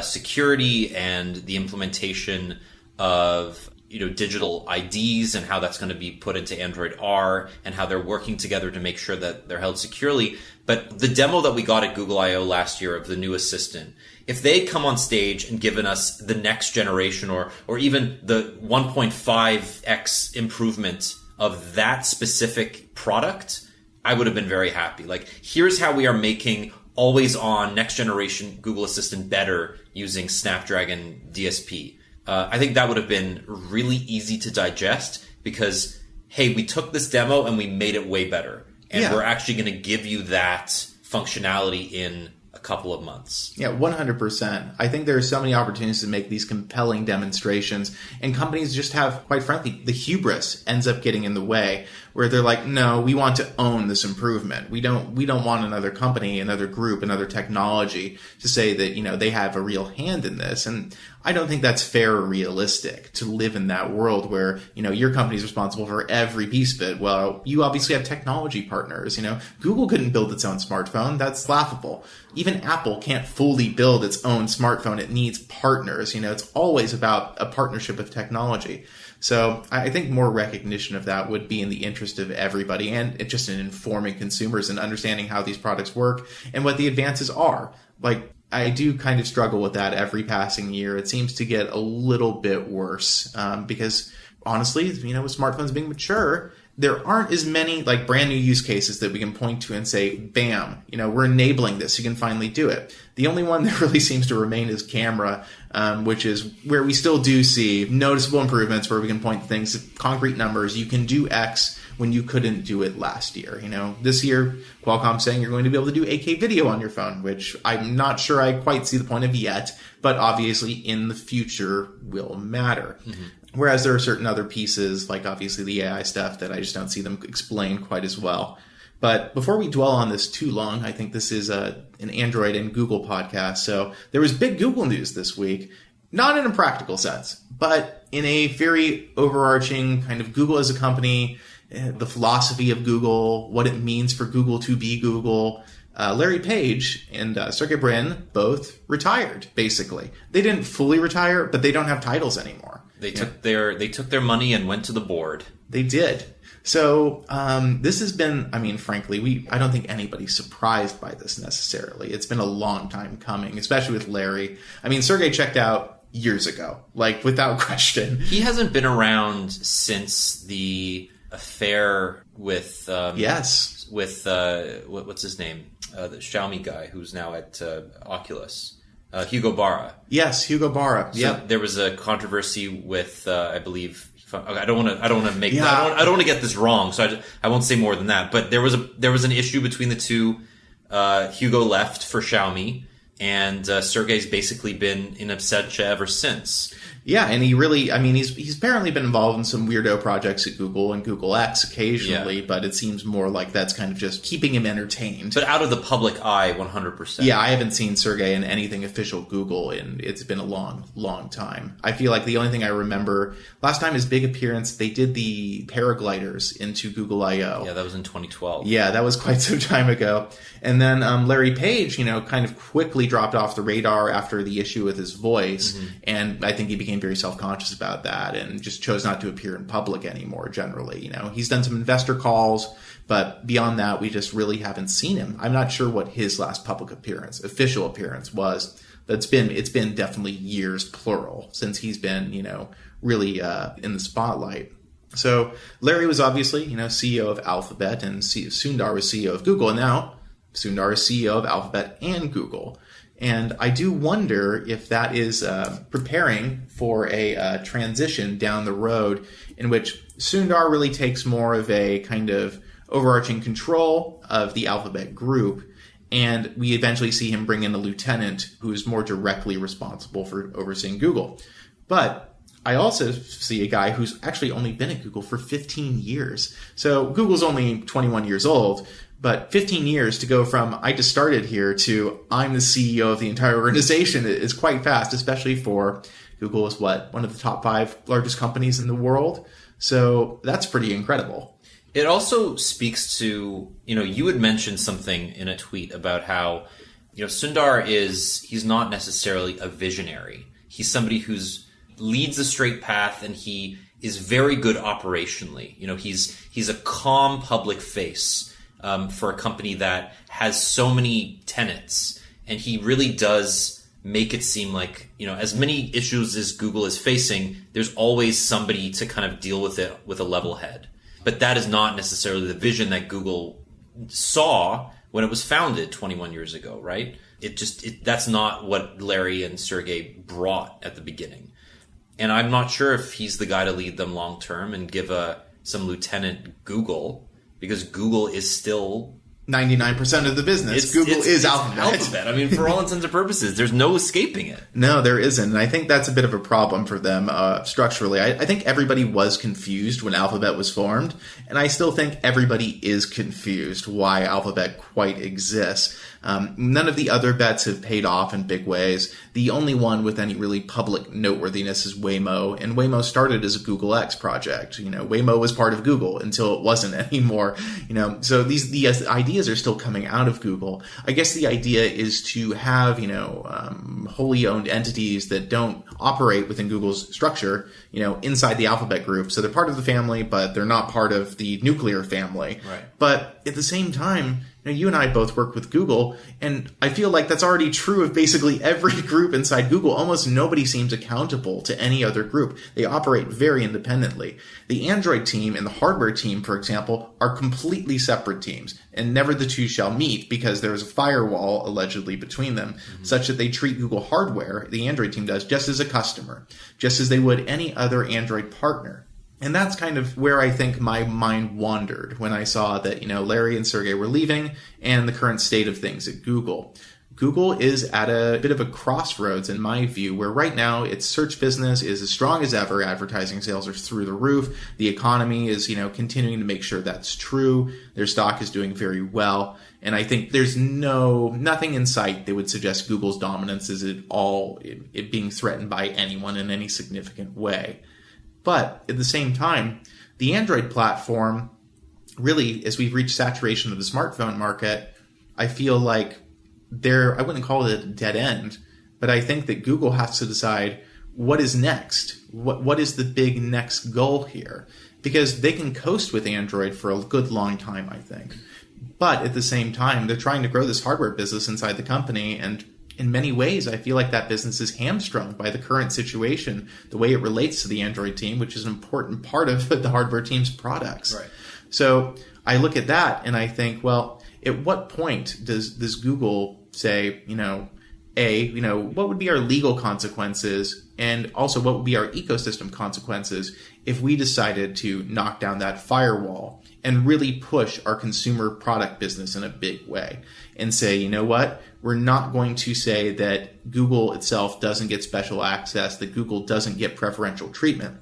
security and the implementation of digital IDs and how that's going to be put into Android R and how they're working together to make sure that they're held securely. But the demo that we got at Google I/O last year of the new assistant, if they come on stage and given us the next generation or even the 1.5x improvement of that specific product, I would have been very happy. Like, here's how we are making always on next generation Google Assistant better using Snapdragon DSP. I think that would have been really easy to digest because, hey, we took this demo and we made it way better. And we're actually going to give you that functionality in a couple of months. Yeah, 100%. I think there are so many opportunities to make these compelling demonstrations, and companies just have, quite frankly, the hubris ends up getting in the way, where they're like, no, we want to own this improvement. We don't want another company, another group, another technology to say that, they have a real hand in this. And I don't think that's fair or realistic to live in that world where, your company's responsible for every piece of it. Well, you obviously have technology partners. Google couldn't build its own smartphone. That's laughable. Even Apple can't fully build its own smartphone. It needs partners. It's always about a partnership of technology. So I think more recognition of that would be in the interest of everybody, and it's just in informing consumers and understanding how these products work and what the advances are. Like, I do kind of struggle with that every passing year. It seems to get a little bit worse because honestly, with smartphones being mature, there aren't as many like brand new use cases that we can point to and say, bam, we're enabling this. You can finally do it. The only one that really seems to remain is camera, which is where we still do see noticeable improvements where we can point to things, concrete numbers. You can do X when you couldn't do it last year. This year, Qualcomm saying you're going to be able to do 8K video on your phone, which I'm not sure I quite see the point of yet, but obviously in the future will matter. Mm-hmm. Whereas there are certain other pieces, like obviously the AI stuff, that I just don't see them explain quite as well. But before we dwell on this too long, I think this is an Android and Google podcast. So there was big Google news this week, not in a practical sense, but in a very overarching kind of Google as a company, the philosophy of Google, what it means for Google to be Google. Larry Page and Sergey Brin both retired, basically. They didn't fully retire, but they don't have titles anymore. They took their money and went to the board. They did. So this has been, frankly, I don't think anybody's surprised by this necessarily. It's been a long time coming, especially with Larry. Sergey checked out years ago, like without question. He hasn't been around since the affair with what's his name, the Xiaomi guy who's now at Oculus. Hugo Barra. Yes, Hugo Barra. So there was a controversy with, I believe. I don't want to get this wrong, so I won't say more than that. But there was an issue between the two. Hugo left for Xiaomi, and Sergey's basically been in absentia ever since. Yeah, and he really, he's apparently been involved in some weirdo projects at Google and Google X occasionally, but it seems more like that's kind of just keeping him entertained. But out of the public eye, 100%. Yeah, I haven't seen Sergey in anything official Google, and it's been a long, long time. I feel like the only thing I remember, last time his big appearance, they did the paragliders into Google I/O. Yeah, that was in 2012. Yeah, that was quite some time ago. And then Larry Page, kind of quickly dropped off the radar after the issue with his voice, and I think he became very self-conscious about that and just chose not to appear in public anymore generally. He's done some investor calls, but beyond that, we just really haven't seen him. I'm not sure what his last public appearance, official appearance was. It's been definitely years, plural, since he's been, really in the spotlight. So Larry was obviously, CEO of Alphabet, and Sundar was CEO of Google, and now Sundar is CEO of Alphabet and Google. And I do wonder if that is preparing for a transition down the road in which Sundar really takes more of a kind of overarching control of the Alphabet group, and we eventually see him bring in a lieutenant who is more directly responsible for overseeing Google. But I also see a guy who's actually only been at Google for 15 years. So Google's only 21 years old, but 15 years to go from I just started here to I'm the CEO of the entire organization is quite fast, especially for Google is one of the top 5 largest companies in the world. So that's pretty incredible. It also speaks to, you had mentioned something in a tweet about how, Sundar he's not necessarily a visionary. He's somebody who's leads a straight path, and he is very good operationally. He's a calm public face for a company that has so many tenets, and he really does make it seem like, as many issues as Google is facing, there's always somebody to kind of deal with it with a level head. But that is not necessarily the vision that Google saw when it was founded 21 years ago, right? That's not what Larry and Sergey brought at the beginning. And I'm not sure if he's the guy to lead them long term and give some lieutenant Google, because Google is still 99% of the business. Google is Alphabet. I mean, for all intents and purposes, there's no escaping it. No, there isn't. And I think that's a bit of a problem for them structurally. I think everybody was confused when Alphabet was formed, and I still think everybody is confused why Alphabet quite exists. None of the other bets have paid off in big ways. The only one with any really public noteworthiness is Waymo, and Waymo started as a Google X project. Waymo was part of Google until it wasn't anymore. So the ideas are still coming out of Google. I guess the idea is to have, wholly owned entities that don't operate within Google's structure, inside the Alphabet group. So they're part of the family, but they're not part of the nuclear family. Right. But at the same time, you and I both work with Google, and I feel like that's already true of basically every group inside Google. Almost nobody seems accountable to any other group. They operate very independently. The Android team and the hardware team, for example, are completely separate teams, and never the two shall meet because there is a firewall allegedly between them, such that they treat Google hardware, the Android team does, just as a customer, just as they would any other Android partner. And that's kind of where I think my mind wandered when I saw that, Larry and Sergey were leaving and the current state of things at Google. Google is at a bit of a crossroads, in my view, where right now its search business is as strong as ever. Advertising sales are through the roof. The economy is, continuing to make sure that's true. Their stock is doing very well. And I think there's nothing in sight that would suggest Google's dominance is at all it being threatened by anyone in any significant way. But at the same time, the Android platform, really, as we've reached saturation of the smartphone market, I feel like I wouldn't call it a dead end, but I think that Google has to decide what is next. What is the big next goal here? Because they can coast with Android for a good long time, I think. But at the same time, they're trying to grow this hardware business inside the company, and in many ways, I feel like that business is hamstrung by the current situation, the way it relates to the Android team, which is an important part of the hardware team's products. Right. So I look at that and I think, well, at what point does Google say, what would be our legal consequences, and also what would be our ecosystem consequences if we decided to knock down that firewall and really push our consumer product business in a big way and say, you know what? We're not going to say that Google itself doesn't get special access, that Google doesn't get preferential treatment.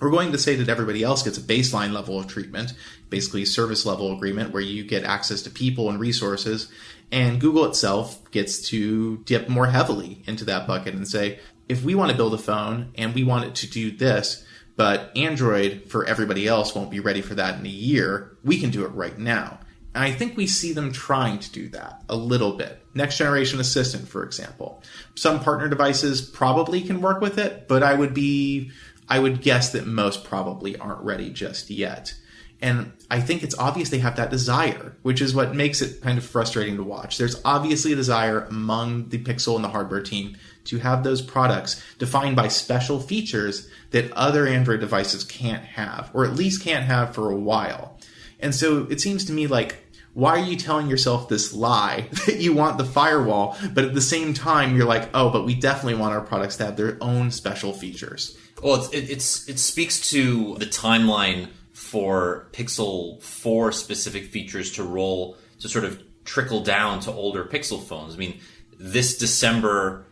We're going to say that everybody else gets a baseline level of treatment, basically a service level agreement where you get access to people and resources, and Google itself gets to dip more heavily into that bucket and say, if we want to build a phone and we want it to do this, but Android for everybody else won't be ready for that in a year, we can do it right now. And I think we see them trying to do that a little bit. Next generation assistant, for example. Some partner devices probably can work with it, but I would guess that most probably aren't ready just yet. And I think it's obvious they have that desire, which is what makes it kind of frustrating to watch. There's obviously a desire among the Pixel and the hardware team to have those products defined by special features that other Android devices can't have, or at least can't have for a while. And so it seems to me like, why are you telling yourself this lie that you want the firewall, but at the same time you're like, oh, but we definitely want our products to have their own special features? Well, it speaks to the timeline for Pixel 4 specific features to sort of trickle down to older Pixel phones. I mean, this December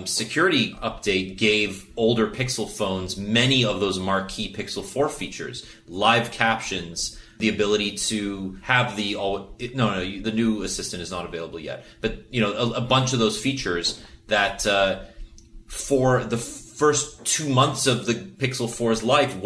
security update gave older Pixel phones many of those marquee Pixel 4 features, live captions, the ability to have the new assistant is not available yet, but a bunch of those features that for the first 2 months of the Pixel 4's life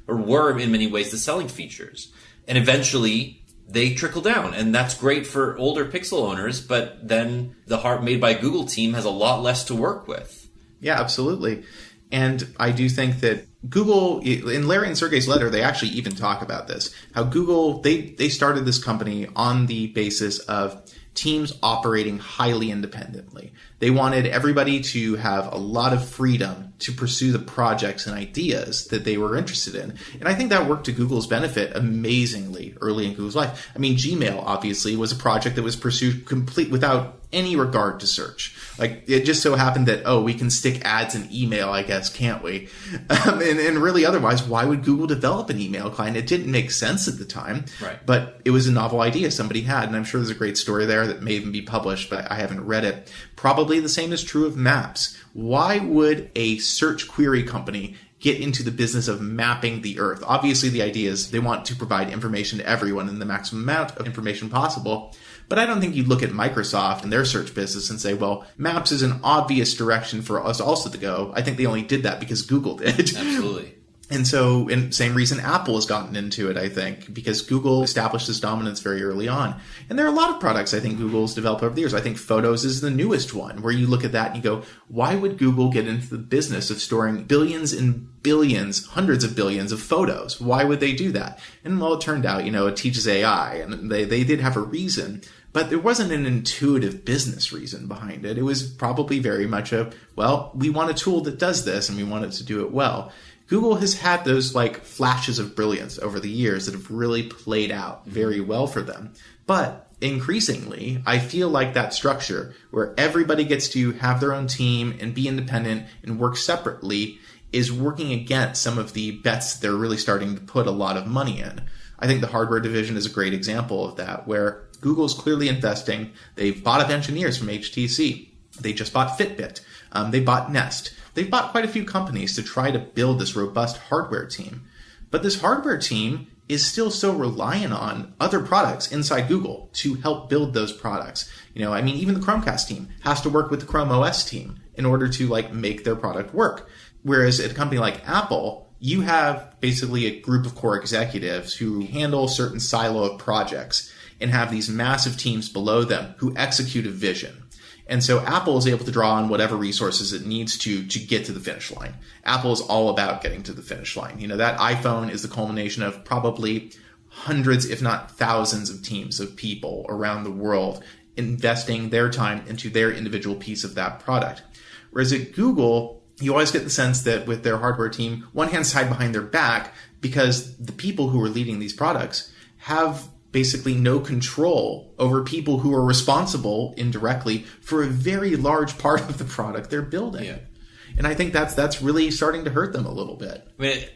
were in many ways the selling features, and eventually they trickle down, and that's great for older Pixel owners, but then the made by Google team has a lot less to work with. Yeah, absolutely. And I do think that Google, in Larry and Sergey's letter, they actually even talk about this, how Google, they started this company on the basis of teams operating highly independently. They wanted everybody to have a lot of freedom to pursue the projects and ideas that they were interested in. And I think that worked to Google's benefit amazingly early in Google's life. I mean, Gmail obviously was a project that was pursued complete without any regard to search. Like, it just so happened that, we can stick ads in email, I guess, can't we? And really, otherwise, why would Google develop an email client? It didn't make sense at the time, right? But it was a novel idea somebody had, and I'm sure there's a great story there that may even be published, but I haven't read it. Probably the same is true of maps. Why would a search query company get into the business of mapping the Earth? Obviously, the idea is they want to provide information to everyone in the maximum amount of information possible. But I don't think you'd look at Microsoft and their search business and say, well, maps is an obvious direction for us also to go. I think they only did that because Google did. Absolutely. And so, and same reason Apple has gotten into it, I think, because Google established this dominance very early on. And there are a lot of products I think Google's developed over the years. I think Photos is the newest one, where you look at that and you go, why would Google get into the business of storing billions and billions, hundreds of billions of photos? Why would they do that? And well, it turned out, it teaches AI, and they did have a reason. But there wasn't an intuitive business reason behind it. It was probably very much we want a tool that does this, and we want it to do it well. Google has had those flashes of brilliance over the years that have really played out very well for them. But increasingly, I feel like that structure where everybody gets to have their own team and be independent and work separately is working against some of the bets they're really starting to put a lot of money in. I think the hardware division is a great example of that, where Google's clearly investing. They've bought up engineers from HTC. They just bought Fitbit. They bought Nest. They've bought quite a few companies to try to build this robust hardware team. But this hardware team is still so reliant on other products inside Google to help build those products. Even the Chromecast team has to work with the Chrome OS team in order to make their product work. Whereas at a company like Apple, you have basically a group of core executives who handle a certain silo of projects and have these massive teams below them who execute a vision. And so Apple is able to draw on whatever resources it needs to get to the finish line. Apple is all about getting to the finish line. That iPhone is the culmination of probably hundreds, if not thousands of teams of people around the world investing their time into their individual piece of that product. Whereas at Google, you always get the sense that with their hardware team, one hand's tied behind their back because the people who are leading these products have basically no control over people who are responsible indirectly for a very large part of the product they're building. Yeah. And I think that's really starting to hurt them a little bit.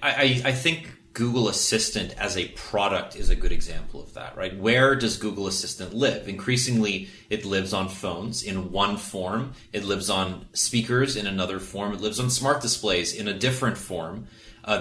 I think Google Assistant as a product is a good example of that, right? Where does Google Assistant live? Increasingly, it lives on phones in one form. It lives on speakers in another form. It lives on smart displays in a different form.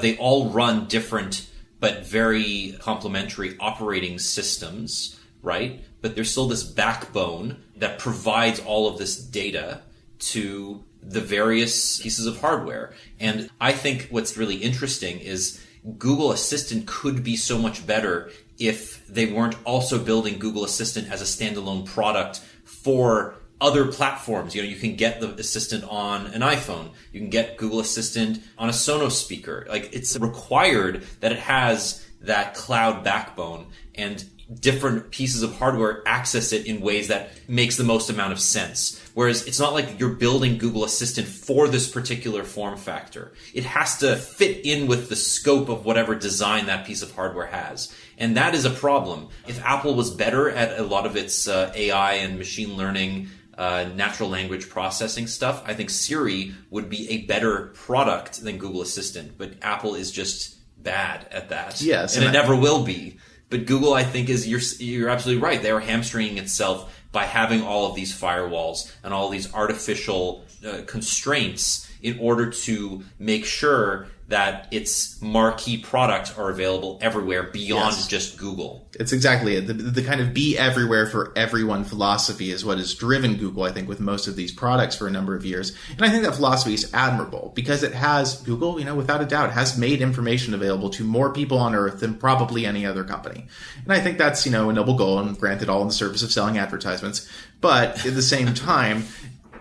They all run different but very complementary operating systems, right? But there's still this backbone that provides all of this data to the various pieces of hardware. And I think what's really interesting is Google Assistant could be so much better if they weren't also building Google Assistant as a standalone product for other platforms. You can get the Assistant on an iPhone. You can get Google Assistant on a Sonos speaker. It's required that it has that cloud backbone and different pieces of hardware access it in ways that makes the most amount of sense. Whereas it's not like you're building Google Assistant for this particular form factor. It has to fit in with the scope of whatever design that piece of hardware has. And that is a problem. If Apple was better at a lot of its AI and machine learning, natural language processing stuff, I think Siri would be a better product than Google Assistant. But Apple is just bad at that. Yes. And it never will be. But Google, I think, you're absolutely right. They are hamstringing itself by having all of these firewalls and all these artificial constraints in order to make sure that its marquee products are available everywhere beyond just Google. It's exactly it. The kind of be everywhere for everyone philosophy is what has driven Google, I think, with most of these products for a number of years. And I think that philosophy is admirable because it has, Google, without a doubt, has made information available to more people on Earth than probably any other company. And I think that's, a noble goal, and granted, all in the service of selling advertisements. But at the same time,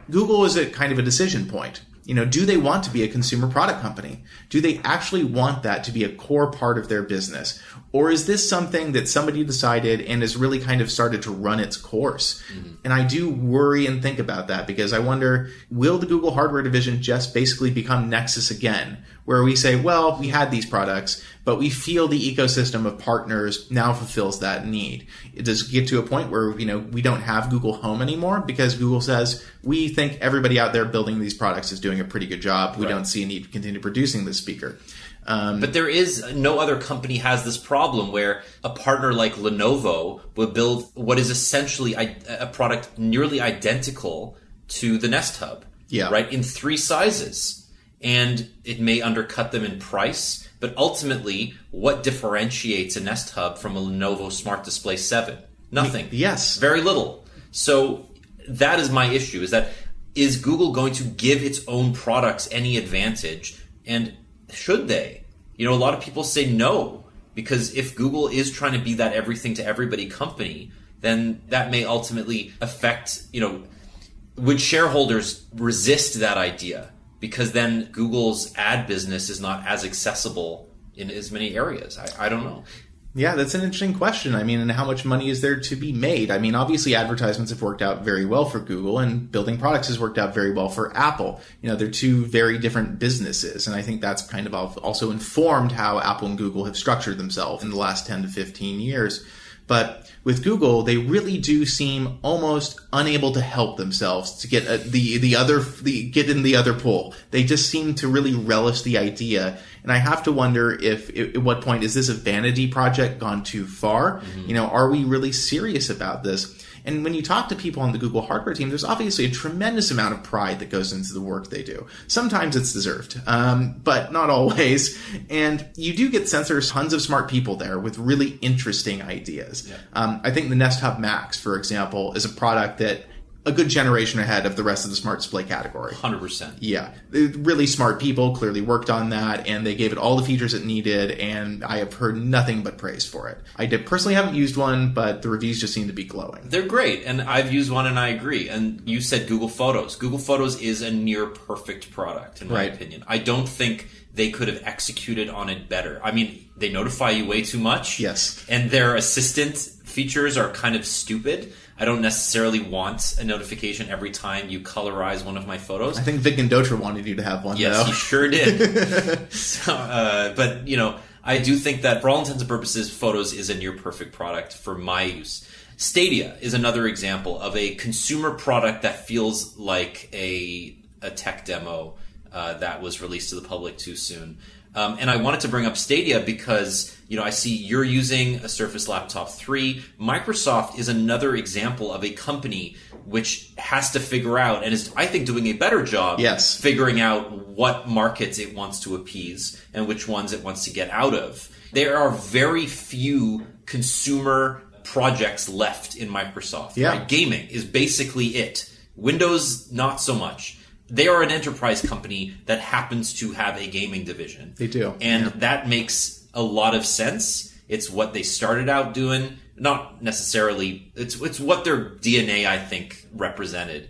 Google is at kind of a decision point. Do they want to be a consumer product company? Do they actually want that to be a core part of their business? Or is this something that somebody decided and has really kind of started to run its course? Mm-hmm. And I do worry and think about that because I wonder, will the Google hardware division just basically become Nexus again, where we say, well, we had these products, but we feel the ecosystem of partners now fulfills that need. It does get to a point where, we don't have Google Home anymore because Google says, we think everybody out there building these products is doing a pretty good job. We don't see a need to continue producing this speaker. But there is no other company has this problem where a partner like Lenovo would build what is essentially a product nearly identical to the Nest Hub, right, in 3 sizes. And it may undercut them in price, but ultimately, what differentiates a Nest Hub from a Lenovo Smart Display 7? Nothing. Yes. Very little. So that is my issue, is Google going to give its own products any advantage? And should they? A lot of people say no, because if Google is trying to be that everything to everybody company, then that may ultimately affect, would shareholders resist that idea? Because then Google's ad business is not as accessible in as many areas. I don't know. Yeah, that's an interesting question. And how much money is there to be made? Obviously advertisements have worked out very well for Google, and building products has worked out very well for Apple. They're 2 very different businesses, and I think that's kind of also informed how Apple and Google have structured themselves in the last 10 to 15 years. But with Google, they really do seem almost unable to help themselves to get get in the other pool. They just seem to really relish the idea, and I have to wonder at what point is this a vanity project gone too far? Mm-hmm. Are we really serious about this? And when you talk to people on the Google hardware team, there's obviously a tremendous amount of pride that goes into the work they do. Sometimes it's deserved, but not always. And you do get tons of smart people there with really interesting ideas. Yeah. I think the Nest Hub Max, for example, is a product that a good generation ahead of the rest of the smart display category. 100%. Yeah. Really smart people clearly worked on that, and they gave it all the features it needed, and I have heard nothing but praise for it. I personally haven't used one, but the reviews just seem to be glowing. They're great, and I've used one and I agree. And you said Google Photos. Google Photos is a near perfect product, in my opinion. I don't think they could have executed on it better. They notify you way too much. Yes. And their assistant features are kind of stupid. I don't necessarily want a notification every time you colorize one of my photos. I think Vic and Dotra wanted you to have one, yes, though. He sure did. But, I do think that for all intents and purposes, Photos is a near-perfect product for my use. Stadia is another example of a consumer product that feels like a tech demo that was released to the public too soon. And I wanted to bring up Stadia because, I see you're using a Surface Laptop 3. Microsoft is another example of a company which has to figure out, and is, I think, doing a better job figuring out what markets it wants to appease and which ones it wants to get out of. There are very few consumer projects left in Microsoft. Yeah. Right? Gaming is basically it. Windows, not so much. They are an enterprise company that happens to have a gaming division. They do. And that makes a lot of sense. It's what they started out doing. Not necessarily. It's what their DNA, I think, represented.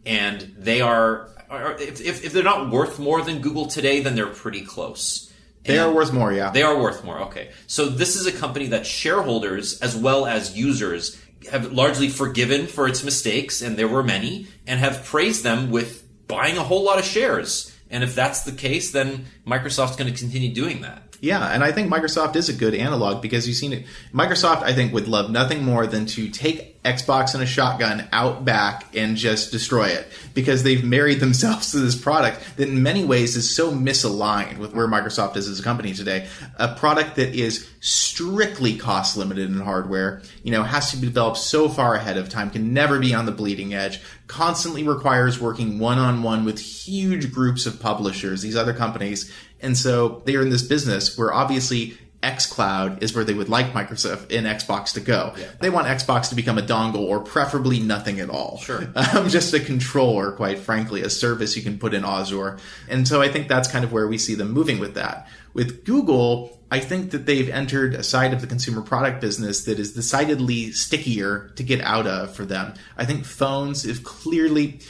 And they are if they're not worth more than Google today, then they're pretty close. They are worth more, yeah. They are worth more, okay. So this is a company that shareholders, as well as users, have largely forgiven for its mistakes, and there were many, and have praised them with buying a whole lot of shares. And if that's the case, then Microsoft's going to continue doing that. Yeah, and I think Microsoft is a good analog because you've seen it. Microsoft, I think, would love nothing more than to take Xbox and a shotgun out back and just destroy it because they've married themselves to this product that in many ways is so misaligned with where Microsoft is as a company today. A product that is strictly cost limited in hardware, has to be developed so far ahead of time, can never be on the bleeding edge, constantly requires working one-on-one with huge groups of publishers, these other companies. And so they are in this business where obviously xCloud is where they would like Microsoft and Xbox to go. Yeah. They want Xbox to become a dongle or preferably nothing at all. Sure. Just a controller, quite frankly, a service you can put in Azure. And so I think that's kind of where we see them moving with that. With Google, I think that they've entered a side of the consumer product business that is decidedly stickier to get out of for them. I think phones is clearly...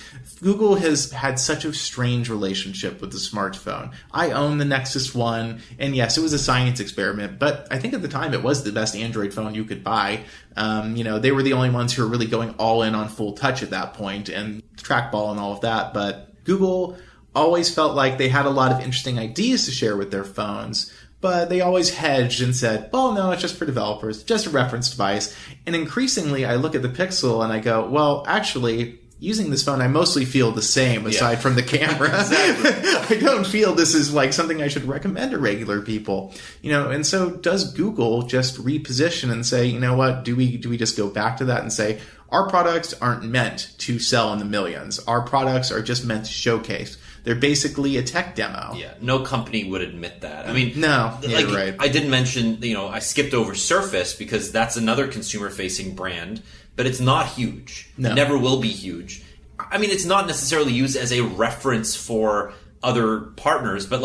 Google has had such a strange relationship with the smartphone. I own the Nexus 1, and yes, it was a science experiment, but I think at the time it was the best Android phone you could buy. They were the only ones who were really going all in on full touch at that point, and trackball and all of that, but Google always felt like they had a lot of interesting ideas to share with their phones, but they always hedged and said, well, no, it's just for developers, just a reference device. And increasingly, I look at the Pixel and I go, well, actually, using this phone, I mostly feel the same aside from the camera. Exactly. I don't feel this is like something I should recommend to regular people. And so does Google just reposition and say, you know what, do we just go back to that and say, our products aren't meant to sell in the millions. Our products are just meant to showcase. They're basically a tech demo. Yeah, no company would admit that. I mean, no, you're right. I did mention, I skipped over Surface because that's another consumer-facing brand, but it's not huge. No. It never will be huge. I mean, it's not necessarily used as a reference for other partners, but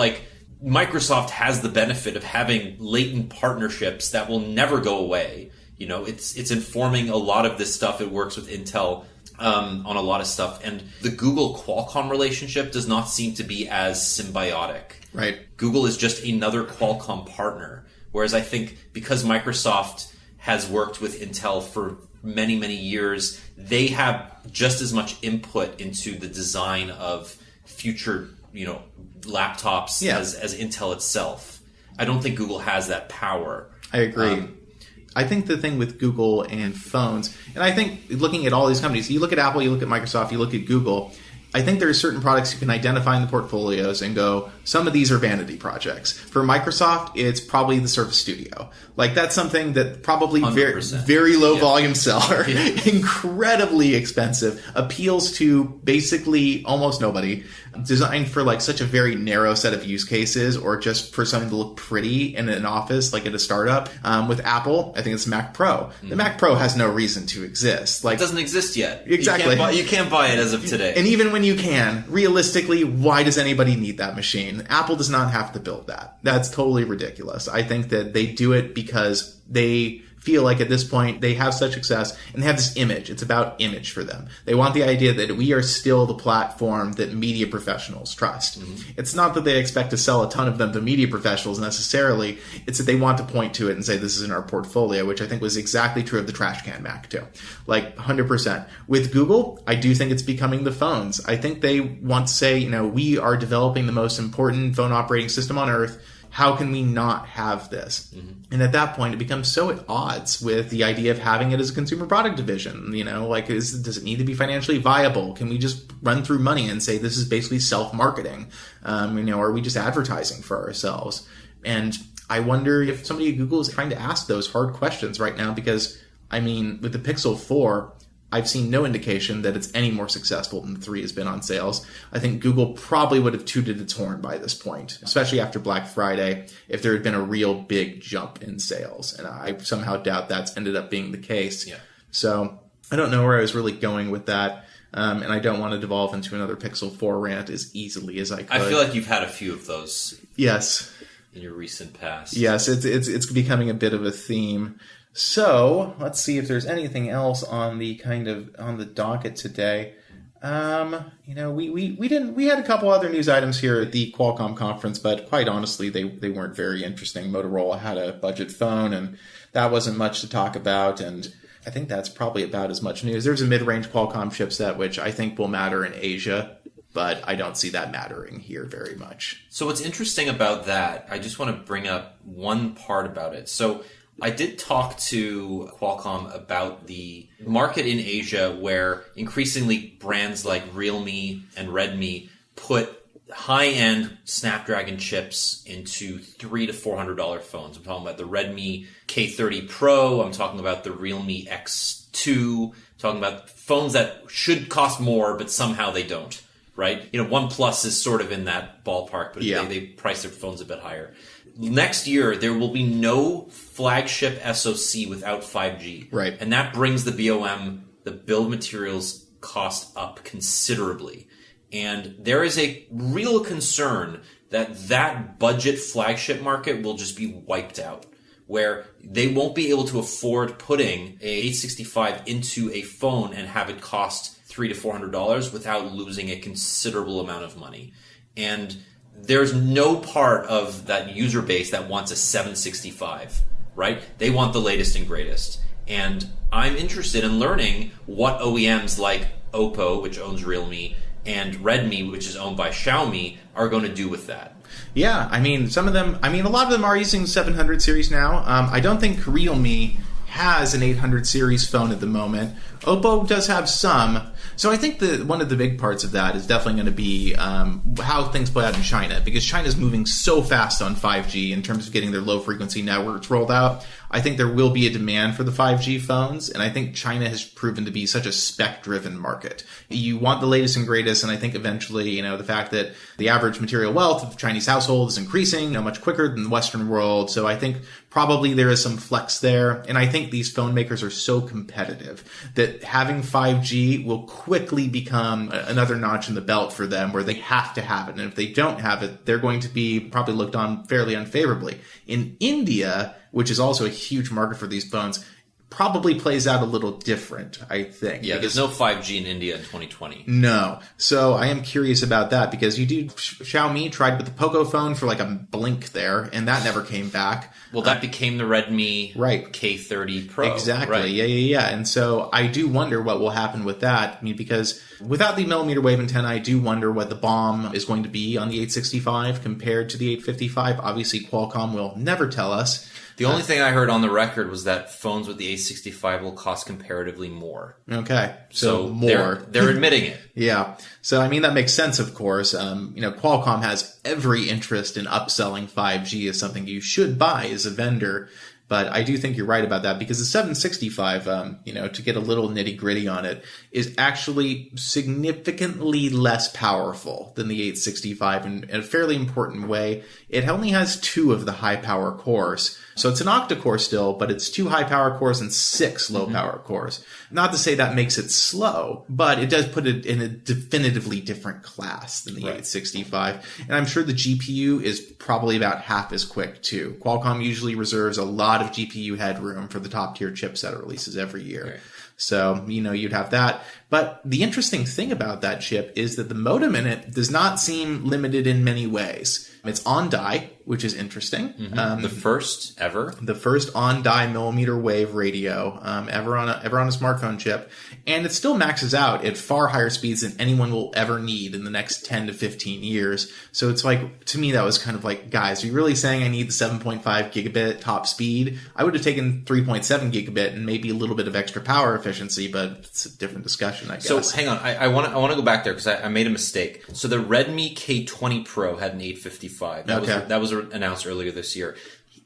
Microsoft has the benefit of having latent partnerships that will never go away. It's informing a lot of this stuff. It works with Intel on a lot of stuff. And the Google-Qualcomm relationship does not seem to be as symbiotic. Right. Google is just another Qualcomm partner. Whereas I think because Microsoft has worked with Intel for many, many years, they have just as much input into the design of future, laptops as Intel itself. I don't think Google has that power. I agree. I think the thing with Google and phones, and I think looking at all these companies, you look at Apple, you look at Microsoft, you look at Google, I think there are certain products you can identify in the portfolios and go, some of these are vanity projects. For Microsoft, it's probably the Surface Studio. That's something that probably very low volume seller, incredibly expensive, appeals to basically almost nobody, designed for such a very narrow set of use cases or just for something to look pretty in an office, like at a startup. With Apple, I think it's Mac Pro. The Mac Pro has no reason to exist. It doesn't exist yet. Exactly. You can't buy it as of today. And even when you can, realistically, why does anybody need that machine? Apple does not have to build that. That's totally ridiculous. I think that they do it because they feel like at this point they have such success and they have this image. It's about image for them. They want the idea that we are still the platform that media professionals trust. Mm-hmm. It's not that they expect to sell a ton of them to media professionals necessarily. It's that they want to point to it and say this is in our portfolio, which I think was exactly true of the trash can Mac too. 100%. With Google, I do think it's becoming the phones. I think they want to say, we are developing the most important phone operating system on earth. How can we not have this? Mm-hmm. And at that point, it becomes so at odds with the idea of having it as a consumer product division. Does it need to be financially viable? Can we just run through money and say this is basically self-marketing? Are we just advertising for ourselves? And I wonder if somebody at Google is trying to ask those hard questions right now because, with the Pixel 4, I've seen no indication that it's any more successful than the 3 has been on sales. I think Google probably would have tooted its horn by this point, especially after Black Friday, if there had been a real big jump in sales. And I somehow doubt that's ended up being the case. Yeah. So I don't know where I was really going with that. And I don't want to devolve into another Pixel 4 rant as easily as I could. I feel like you've had a few of those. Yes. In your recent past. Yes, it's becoming a bit of a theme. So let's see if there's anything else on the docket today. We had a couple other news items here at the Qualcomm conference, but quite honestly, they weren't very interesting. Motorola had a budget phone, and that wasn't much to talk about. And I think that's probably about as much news. There's a mid-range Qualcomm chipset, which I think will matter in Asia, but I don't see that mattering here very much. So what's interesting about that, I just want to bring up one part about it. So I did talk to Qualcomm about the market in Asia where increasingly brands like Realme and Redmi put high-end Snapdragon chips into $300 to $400 phones. I'm talking about the Redmi K30 Pro. I'm talking about the Realme X2. I'm talking about phones that should cost more, but somehow they don't, right? OnePlus is sort of in that ballpark, but they price their phones a bit higher. Next year, there will be no flagship SoC without 5G. Right. And that brings the BOM, the bill of materials cost up considerably. And there is a real concern that budget flagship market will just be wiped out, where they won't be able to afford putting a 865 into a phone and have it cost $300 to $400 without losing a considerable amount of money. And there's no part of that user base that wants a 765, right? They want the latest and greatest. And I'm interested in learning what OEMs like Oppo, which owns Realme, and Redmi, which is owned by Xiaomi, are going to do with that. Yeah, I mean, a lot of them are using 700 series now. I don't think Realme has an 800 series phone at the moment. Oppo does have some. So I think one of the big parts of that is definitely going to be how things play out in China, because China's moving so fast on 5G in terms of getting their low-frequency networks rolled out. I think there will be a demand for the 5G phones, and I think China has proven to be such a spec-driven market. You want the latest and greatest, and I think eventually, the fact that the average material wealth of the Chinese household is increasing much quicker than the Western world, so I think probably there is some flex there, and I think these phone makers are so competitive that having 5G will quickly become another notch in the belt for them where they have to have it, and if they don't have it, they're going to be probably looked on fairly unfavorably. In India, which is also a huge market for these phones, probably plays out a little different, I think. Yeah, there's no 5G in India in 2020. No. So I am curious about that, because Xiaomi tried with the Poco phone for like a blink there, and that never came back. Well, that became the Redmi K30 Pro. Exactly. Right. Yeah. And so I do wonder what will happen with that. I mean, because without the millimeter wave antenna, I do wonder what the BOM is going to be on the 865 compared to the 855. Obviously, Qualcomm will never tell us. The only thing I heard on the record was that phones with the 865 will cost comparatively more. Okay. So more. They're admitting it. Yeah. So, I mean, that makes sense, of course. Qualcomm has every interest in upselling 5G as something you should buy as a vendor. But I do think you're right about that, because the 765, to get a little nitty gritty on it, is actually significantly less powerful than the 865 in a fairly important way. It only has 2 of the high power cores. So it's an octa-core still, but it's 2 high power cores and 6 low power cores. Not to say that makes it slow, but it does put it in a definitively different class than the 865. And I'm sure the GPU is probably about half as quick too. Qualcomm usually reserves a lot of GPU headroom for the top tier chipset releases every year. Right. So, you'd have that. But the interesting thing about that chip is that the modem in it does not seem limited in many ways. It's on die, which is interesting. The first ever. The first on die millimeter wave radio ever on a smartphone chip. And it still maxes out at far higher speeds than anyone will ever need in the next 10 to 15 years. So it's like, to me, that was kind of like, guys, are you really saying I need the 7.5 gigabit top speed? I would have taken 3.7 gigabit and maybe a little bit of extra power efficiency, but it's a different discussion, I guess. So hang on, I want to go back there because I made a mistake. So the Redmi K20 Pro had an 855. That was announced earlier this year.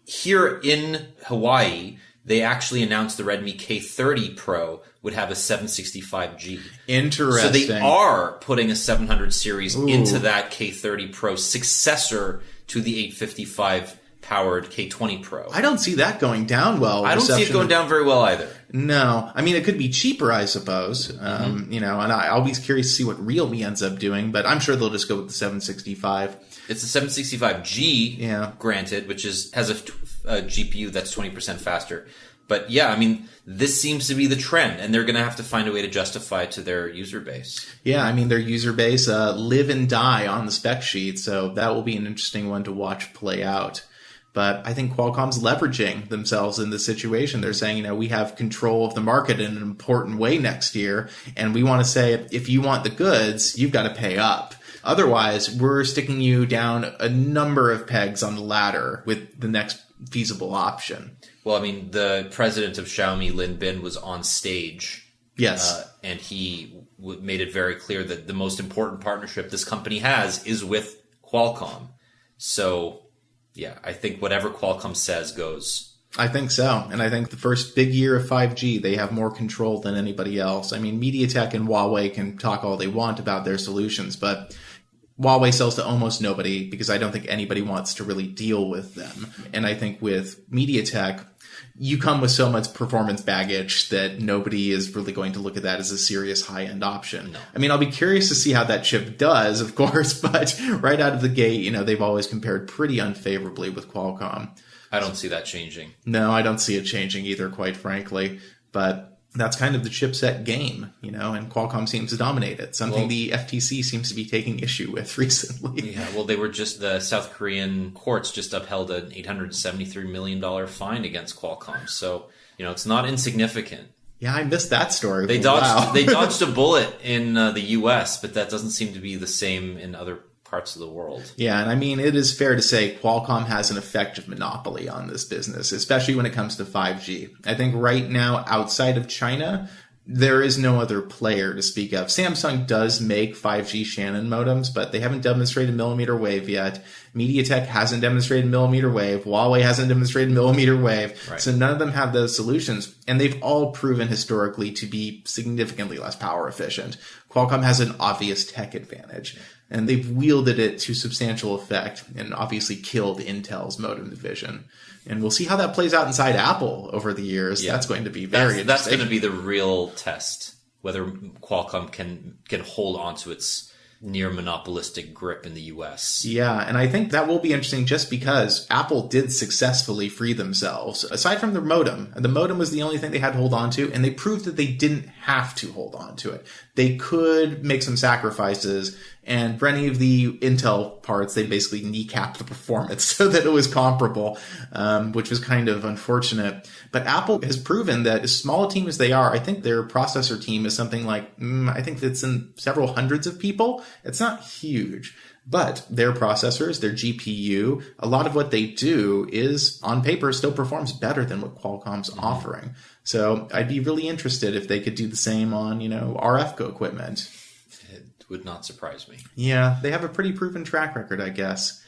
Here in Hawaii, they actually announced the Redmi K30 Pro would have a 765G. Interesting. So they are putting a 700 series into that K30 Pro, successor to the 855 powered K20 Pro. I don't see that going down well. I don't see it going down very well either. No. I mean, it could be cheaper, I suppose. And I'll be curious to see what Realme ends up doing, but I'm sure they'll just go with the 765. It's a 765G, granted, which has a GPU that's 20% faster. But yeah, I mean, this seems to be the trend, and they're going to have to find a way to justify it to their user base. Yeah, I mean, their user base live and die on the spec sheet, so that will be an interesting one to watch play out. But I think Qualcomm's leveraging themselves in this situation. They're saying, we have control of the market in an important way next year, and we want to say, if you want the goods, you've got to pay up. Otherwise, we're sticking you down a number of pegs on the ladder with the next feasible option. Well, I mean, the president of Xiaomi, Lin Bin, was on stage. Yes. And he made it very clear that the most important partnership this company has is with Qualcomm. So, yeah, I think whatever Qualcomm says goes. I think so. And I think the first big year of 5G, they have more control than anybody else. I mean, MediaTek and Huawei can talk all they want about their solutions, but Huawei sells to almost nobody because I don't think anybody wants to really deal with them. And I think with MediaTek, you come with so much performance baggage that nobody is really going to look at that as a serious high-end option. No. I mean, I'll be curious to see how that chip does, of course, but right out of the gate, they've always compared pretty unfavorably with Qualcomm. I don't see that changing. No, I don't see it changing either, quite frankly. But that's kind of the chipset game, and Qualcomm seems to dominate it. Something the FTC seems to be taking issue with recently. Yeah, well, the South Korean courts just upheld an $873 million fine against Qualcomm. So, it's not insignificant. Yeah, I missed that story. They dodged a bullet in the U.S., but that doesn't seem to be the same in other parts of the world. Yeah, and I mean, it is fair to say Qualcomm has an effective monopoly on this business, especially when it comes to 5G. I think right now, outside of China, there is no other player to speak of. Samsung does make 5G Shannon modems, but they haven't demonstrated millimeter wave yet. MediaTek hasn't demonstrated millimeter wave. Huawei hasn't demonstrated millimeter wave. Right. So none of them have those solutions. And they've all proven historically to be significantly less power efficient. Qualcomm has an obvious tech advantage. And they've wielded it to substantial effect and obviously killed Intel's modem division. And we'll see how that plays out inside Apple over the years. Yeah. That's going to be very interesting. That's going to be the real test, whether Qualcomm can hold on to its near monopolistic grip in the US. Yeah, and I think that will be interesting just because Apple did successfully free themselves. Aside from the modem was the only thing they had to hold on to, and they proved that they didn't have to hold on to it. They could make some sacrifices, and for any of the Intel parts, they basically kneecapped the performance so that it was comparable, which was kind of unfortunate. But Apple has proven that as small a team as they are, I think their processor team is something like, I think it's in several hundreds of people. It's not huge. But their processors, their GPU, a lot of what they do is, on paper, still performs better than what Qualcomm's offering. So I'd be really interested if they could do the same on, RF equipment. It would not surprise me. Yeah, they have a pretty proven track record, I guess.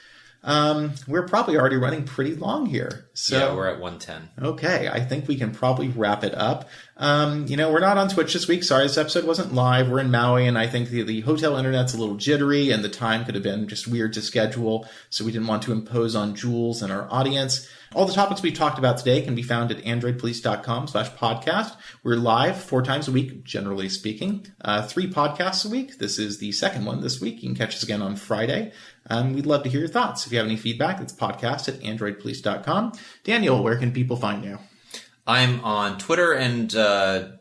We're probably already running pretty long here. So, yeah, we're at 110. Okay, I think we can probably wrap it up. We're not on Twitch this week. Sorry, this episode wasn't live. We're in Maui, and I think the hotel internet's a little jittery, and the time could have been just weird to schedule, so we didn't want to impose on Jules and our audience. All the topics we've talked about today can be found at androidpolice.com/podcast. We're live 4 times a week, generally speaking. 3 podcasts a week. This is the second one this week. You can catch us again on Friday. We'd love to hear your thoughts. If you have any feedback, it's podcast@androidpolice.com. Daniel, where can people find you? I'm on Twitter and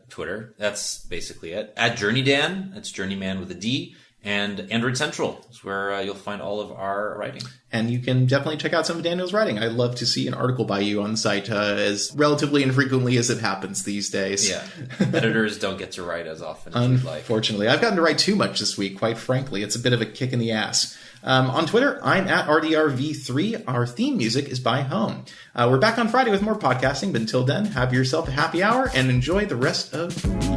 Twitter. That's basically it. At JourneyDan. That's Journeyman with a D. And Android Central is where you'll find all of our writing. And you can definitely check out some of Daniel's writing. I'd love to see an article by you on the site as relatively infrequently as it happens these days. Yeah. Editors don't get to write as often as you'd like. Unfortunately. I've gotten to write too much this week, quite frankly. It's a bit of a kick in the ass. On Twitter, I'm at RDRV3. Our theme music is by Home. We're back on Friday with more podcasting, but until then, have yourself a happy hour and enjoy the rest of the week.